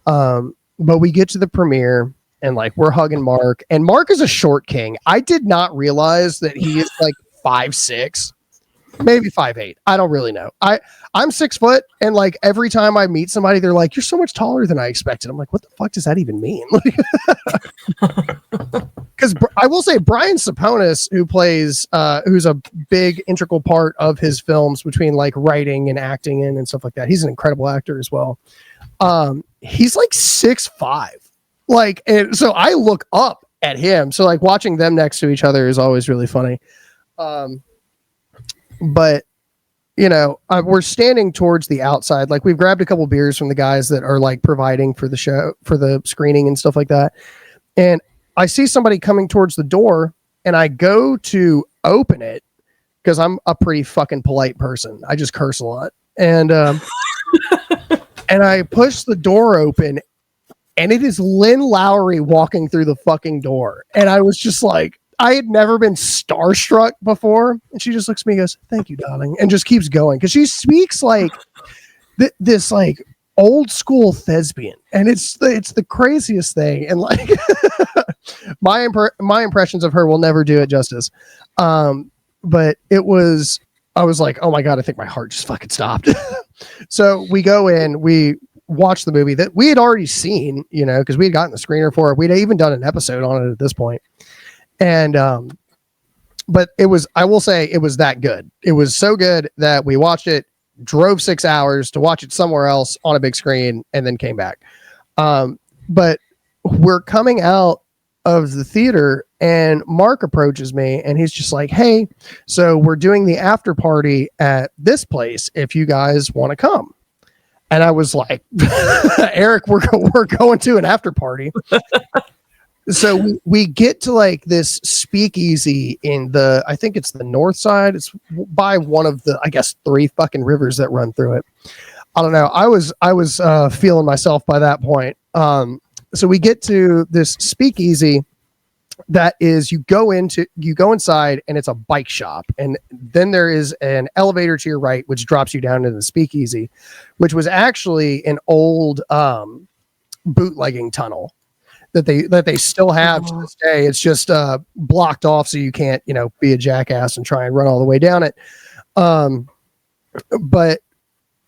But we get to the premiere, and like we're hugging Mark, and Mark is a short king. I did not realize that he is like 5'6", maybe 5'8". I don't really know. I'm 6 foot, and like every time I meet somebody, they're like, "You're so much taller than I expected." I'm like, "What the fuck does that even mean?" Because I will say Brian Saponis, who's a big integral part of his films between like writing and acting and stuff like that. He's an incredible actor as well. He's like 6'5", like, and so I look up at him. So like watching them next to each other is always really funny. But we're standing towards the outside. Like we've grabbed a couple beers from the guys that are like providing for the show, for the screening and stuff like that. And I see somebody coming towards the door, and I go to open it because I'm a pretty fucking polite person. I just curse a lot. And, and I push the door open, and it is Lynn Lowry walking through the fucking door. And I was just like, I had never been starstruck before. And she just looks at me and goes, "Thank you, darling." And just keeps going. Cause she speaks like this like old school thespian. And it's the craziest thing. And like my impressions of her will never do it justice. But I was like, oh my God, I think my heart just fucking stopped. So we go in, we watch the movie that we had already seen, cause we had gotten the screener for it. We'd even done an episode on it at this point. And, but I will say it was that good. It was so good that we watched it, drove 6 hours to watch it somewhere else on a big screen, and then came back. But we're coming out of the theater, and Mark approaches me, and he's just like, "Hey, so we're doing the after party at this place if you guys want to come." And I was like, "Eric, we're going to an after party." So we get to like this speakeasy in I think it's the north side. It's by one of the, I guess, 3 fucking rivers that run through it. I don't know. I was feeling myself by that point. So we get to this speakeasy that is, you go inside and it's a bike shop, and then there is an elevator to your right which drops you down into the speakeasy, which was actually an old bootlegging tunnel that they still have to this day. It's just blocked off so you can't, be a jackass and try and run all the way down it. But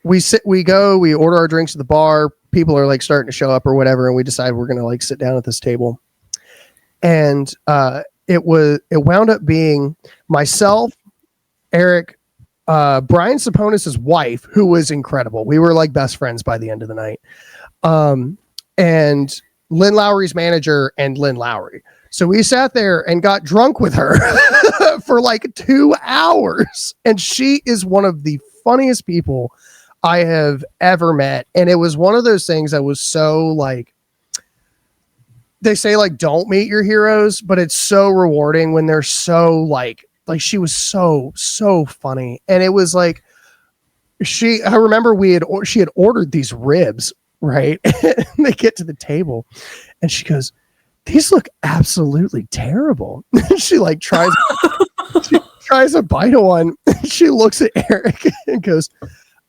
we order our drinks at the bar. People are like starting to show up or whatever, and we decide we're gonna like sit down at this table. And it wound up being myself, Eric, Brian Saponis' wife, who was incredible. We were like best friends by the end of the night. And Lynn Lowry's manager and Lynn Lowry. So we sat there and got drunk with her for like 2 hours. And she is one of the funniest people I have ever met. And it was one of those things that was so like, they say like, don't meet your heroes, but it's so rewarding when they're so like she was so funny. And it was like, I remember she had ordered these ribs, right? And they get to the table and she goes, these look absolutely terrible. She like tries a bite of one. She looks at Eric and goes,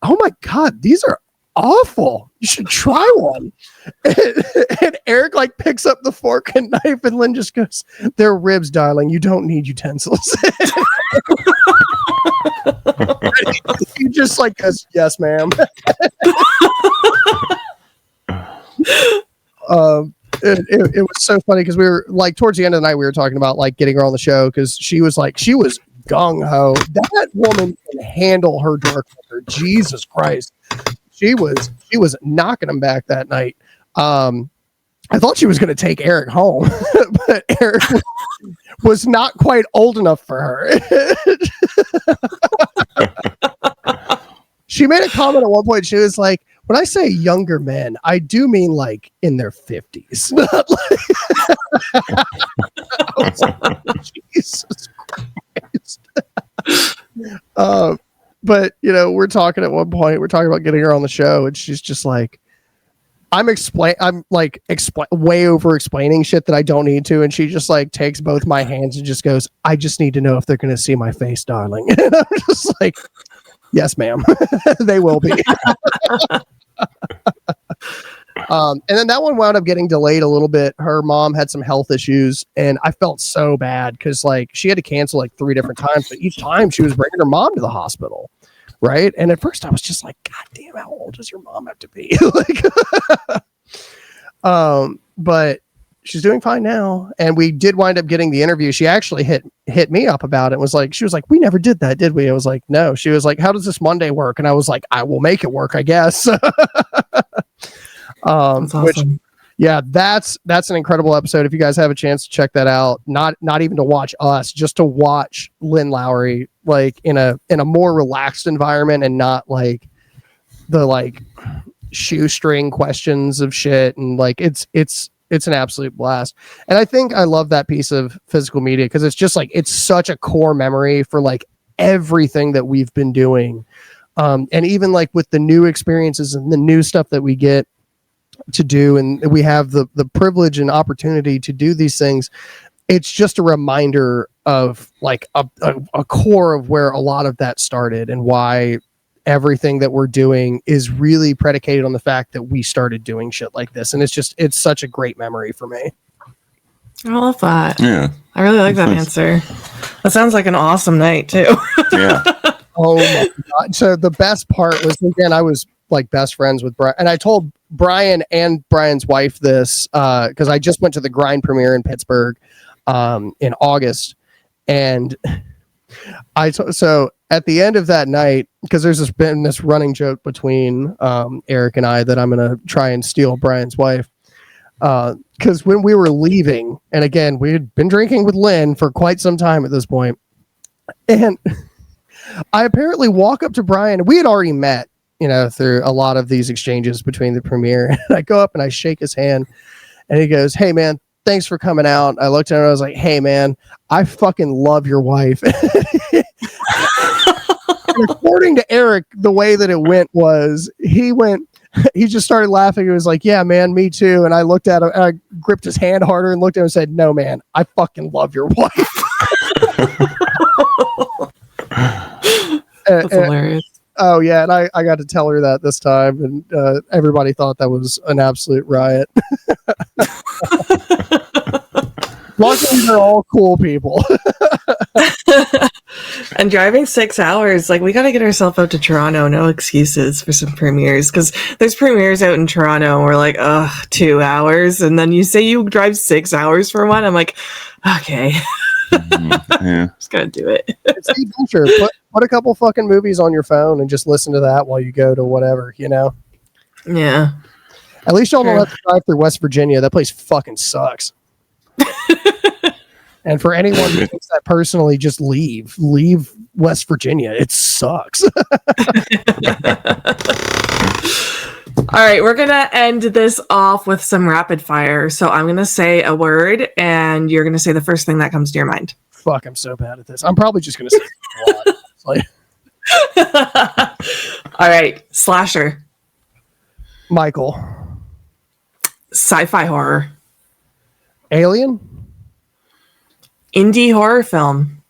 oh my God, these are awful. You should try one. And Eric like picks up the fork and knife, and Lynn just goes, they're ribs, darling. You don't need utensils. He just like goes, yes, ma'am. It was so funny because we were like towards the end of the night we were talking about like getting her on the show because she was gung ho. That woman can handle her dark liquor. Jesus Christ, she was knocking them back that night. I thought she was going to take Eric home, but Eric was not quite old enough for her. She made a comment at one point. She was like, when I say younger men, I do mean like in their 50s. Not like I was like, Jesus Christ. But we're talking about getting her on the show, and she's just like, I'm way over explaining shit that I don't need to, and she just like takes both my hands and just goes, I just need to know if they're gonna see my face, darling. And I'm just like, yes, ma'am. They will be. And then that one wound up getting delayed a little bit. Her mom had some health issues, and I felt so bad because like she had to cancel like 3 different times, but each time she was bringing her mom to the hospital, right? And at first I was just like, God damn, how old does your mom have to be? But she's doing fine now, and we did wind up getting the interview. She actually hit me up about it. She was like, we never did that, did we? I was like, no. She was like, how does this Monday work? And I was like, I will make it work, I guess. That's awesome. That's an incredible episode. If you guys have a chance to check that out, not even to watch us, just to watch Lynn Lowry like in a more relaxed environment and not like the like shoestring questions of shit, and like it's an absolute blast. And I think I love that piece of physical media because it's just like it's such a core memory for like everything that we've been doing, and even like with the new experiences and the new stuff that we get to do, and we have the privilege and opportunity to do these things. It's just a reminder of like a core of where a lot of that started and why everything that we're doing is really predicated on the fact that we started doing shit like this. And it's such a great memory for me. I love that. Yeah. I really like that answer. That sounds like an awesome night too. Yeah. Oh my God. So the best part was, again, I was like best friends with Brian, and I told Brian and Brian's wife this because I just went to the Grind premiere in Pittsburgh in August, and so at the end of that night, because there's been this running joke between Eric and I that I'm gonna try and steal Brian's wife, because when we were leaving, and again we had been drinking with Lynn for quite some time at this point, and I apparently walk up to Brian, and we had already met, through a lot of these exchanges between the premiere. And I go up and I shake his hand, and he goes, hey man, thanks for coming out. I looked at him and I was like, hey man, I fucking love your wife. And according to Eric, the way that it went was he just started laughing. He was like, yeah, man, me too. And I looked at him and I gripped his hand harder and looked at him and said, no, man, I fucking love your wife. That's hilarious. Oh yeah, and I got to tell her that this time, and everybody thought that was an absolute riot. Luckily, they're all cool people. And driving 6 hours, like we got to get ourselves out to Toronto. No excuses for some premieres, because there's premieres out in Toronto and we're like, 2 hours. And then you say you drive 6 hours for one. I'm like, okay. Yeah. Just gotta do it. It's the adventure. Put a couple fucking movies on your phone and just listen to that while you go to whatever, you know? Yeah. At least y'all don't have to drive through West Virginia. That place fucking sucks. And for anyone who thinks that personally, just leave West Virginia. It sucks. All right, we're going to end this off with some rapid fire. So I'm going to say a word and you're going to say the first thing that comes to your mind. Fuck, I'm so bad at this. I'm probably just going to say a lot. Like, all right, slasher. Michael. Sci-fi horror. Alien. Indie horror film.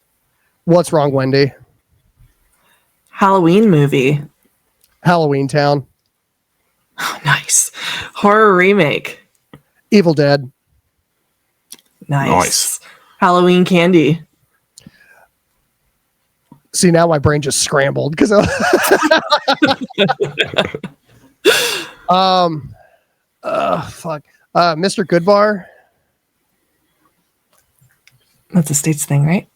What's Wrong, Wendy? Halloween movie. Halloween Town. Oh, nice. Horror remake. Evil Dead. Nice. Halloween candy. See, now my brain just scrambled because fuck. Mr. Goodbar. That's a States thing, right?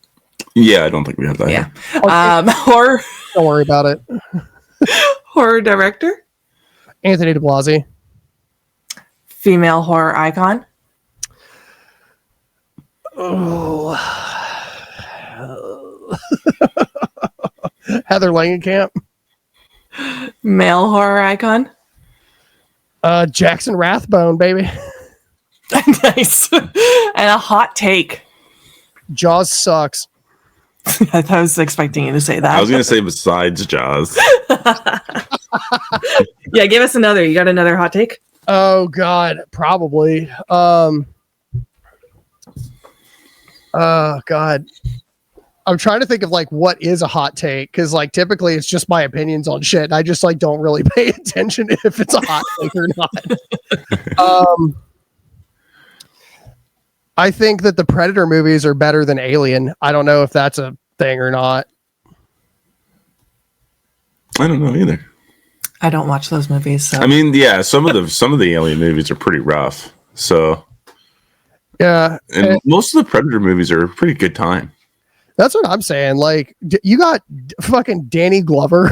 Yeah, I don't think we have that. Yeah. Okay. Horror. Don't worry about it. Horror director. Anthony DeBlasi. Female horror icon. Oh. Heather Langenkamp. Male horror icon. Jackson Rathbone, baby. Nice. And a hot take. Jaws sucks. I was expecting you to say that. I was going to say besides Jaws. Yeah, give us another. You got another hot take? Oh God, probably. Oh God. I'm trying to think of like what is a hot take, because like typically it's just my opinions on shit. And I just like don't really pay attention if it's a hot take or not. I think that the Predator movies are better than Alien. I don't know if that's a thing or not. I don't know either. I don't watch those movies. So. I mean, yeah, some of the Alien movies are pretty rough. So Yeah, and most of the Predator movies are a pretty good time. that's what I'm saying. Like, you got fucking Danny Glover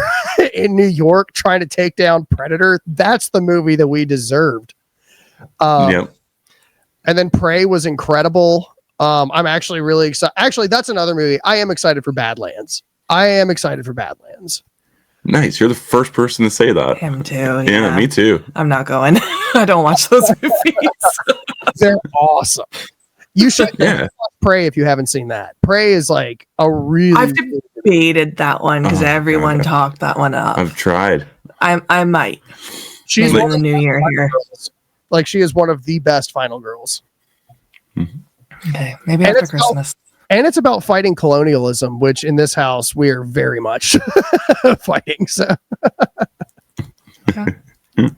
in New York trying to take down Predator. That's the movie that we deserved. Yeah. And then Prey was incredible. I'm actually really excited. Actually, that's another movie. I am excited for Badlands. Nice. You're the first person to say that. Him too. Yeah, me too. I'm not going. I don't watch those movies. They're awesome. You should Yeah. Prey if you haven't seen that. Prey is like a really. I've debated that one because Oh, everyone God. talked that one up. I've tried. I might. She's Maybe one in the of new year here. girls. Like, she is one of the best final girls. Okay, maybe And after it's Christmas. And it's about fighting colonialism, which in this house we are very much fighting. So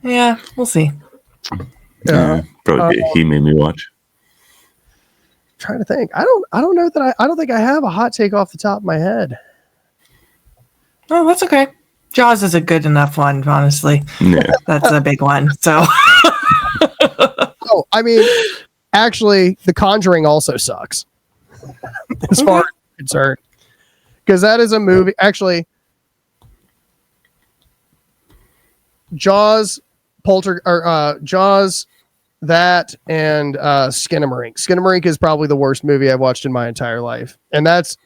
Yeah, we'll see. Probably he made me watch. Trying to think. I don't know that I don't think I have a hot take off the top of my head. Oh, that's okay. Jaws is a good enough one, honestly. Yeah. That's a big one. So Oh, I mean, actually, The Conjuring also sucks. As far as I'm concerned. Because that is a movie. Actually, Jaws, Jaws, that, and Skinamarink. Skinamarink is probably the worst movie I've watched in my entire life. And that's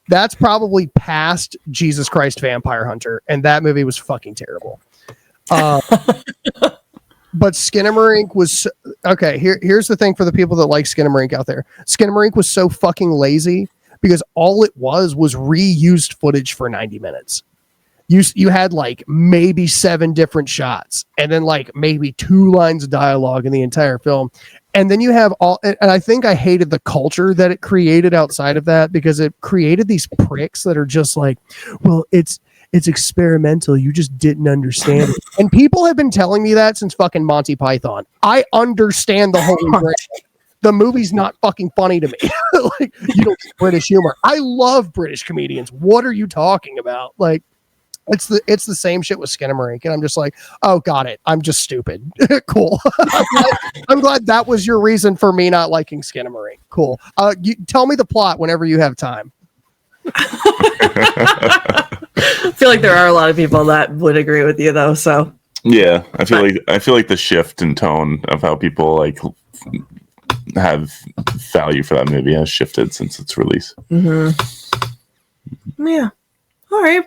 that's probably past Jesus Christ Vampire Hunter. And that movie was fucking terrible. But Skinamarink was okay. Here's the thing for the people that like Skinamarink out there. Skinamarink was so fucking lazy because all it was reused footage for 90 minutes. You had like maybe 7 different shots and then like maybe 2 lines of dialogue in the entire film. And then you have and I think I hated the culture that it created outside of that, because it created these pricks that are just like, well, it's experimental. You just didn't understand it. And people have been telling me that since fucking Monty Python. I understand the Holy Grail. The movie's not fucking funny to me. Like, you don't get British humor. I love British comedians. What are you talking about? Like, it's the same shit with Skinamarink, and I'm just like, oh, got it. I'm just stupid. Cool. I'm glad that was your reason for me not liking Skinamarink. Cool. You tell me the plot whenever you have time. I feel like there are a lot of people that would agree with you, though. So yeah, I feel like the shift in tone of how people like have value for that movie has shifted since its release. Mm-hmm. Yeah. All right.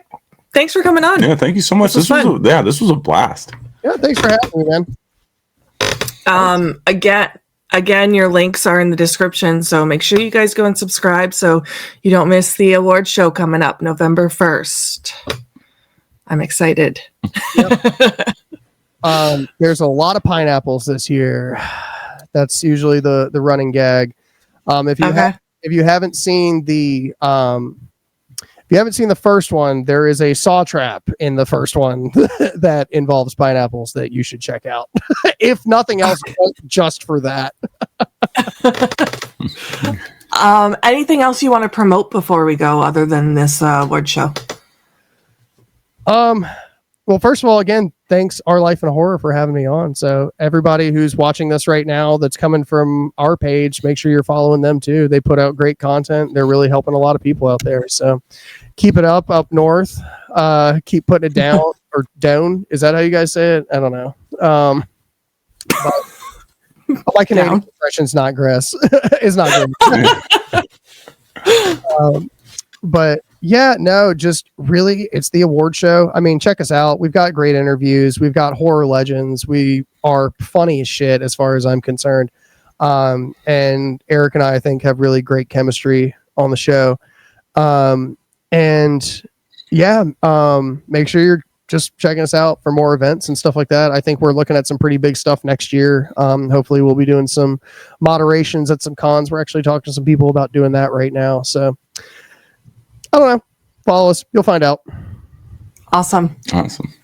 Thanks for coming on. Yeah, thank you so much. This was a blast. Yeah, thanks for having me, man. Again, your links are in the description, so make sure you guys go and subscribe so you don't miss the award show coming up November 1st. I'm excited. Yep. There's a lot of pineapples this year. That's usually the running gag. If you haven't seen the first one, there is a saw trap in the first one that involves pineapples that you should check out. If nothing else, just for that. Anything else you want to promote before we go other than this award show? Well, first of all, again, thanks Our Life in Horror for having me on. So everybody who's watching this right now that's coming from our page, make sure you're following them too. They put out great content. They're really helping a lot of people out there. So keep it up north. Keep putting it down or down. Is that how you guys say it? I don't know. My Canadian expression's not Chris. It's not good. But yeah, no, just really, it's the award show. I mean, check us out. We've got great interviews. We've got horror legends. We are funny as shit as far as I'm concerned. And Eric and I think, have really great chemistry on the show. And yeah, make sure you're just checking us out for more events and stuff like that. I think we're looking at some pretty big stuff next year. Hopefully we'll be doing some moderations at some cons. We're actually talking to some people about doing that right now. So I don't know. Follow us. You'll find out. Awesome.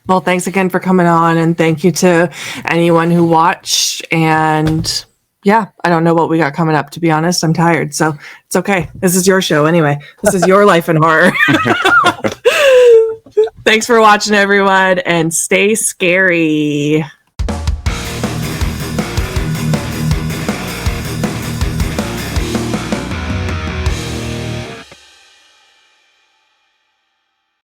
Well, thanks again for coming on, and thank you to anyone who watched. And yeah, I don't know what we got coming up, to be honest. I'm tired, so it's okay. This is your show anyway. This is your life in horror. Thanks for watching, everyone, and stay scary.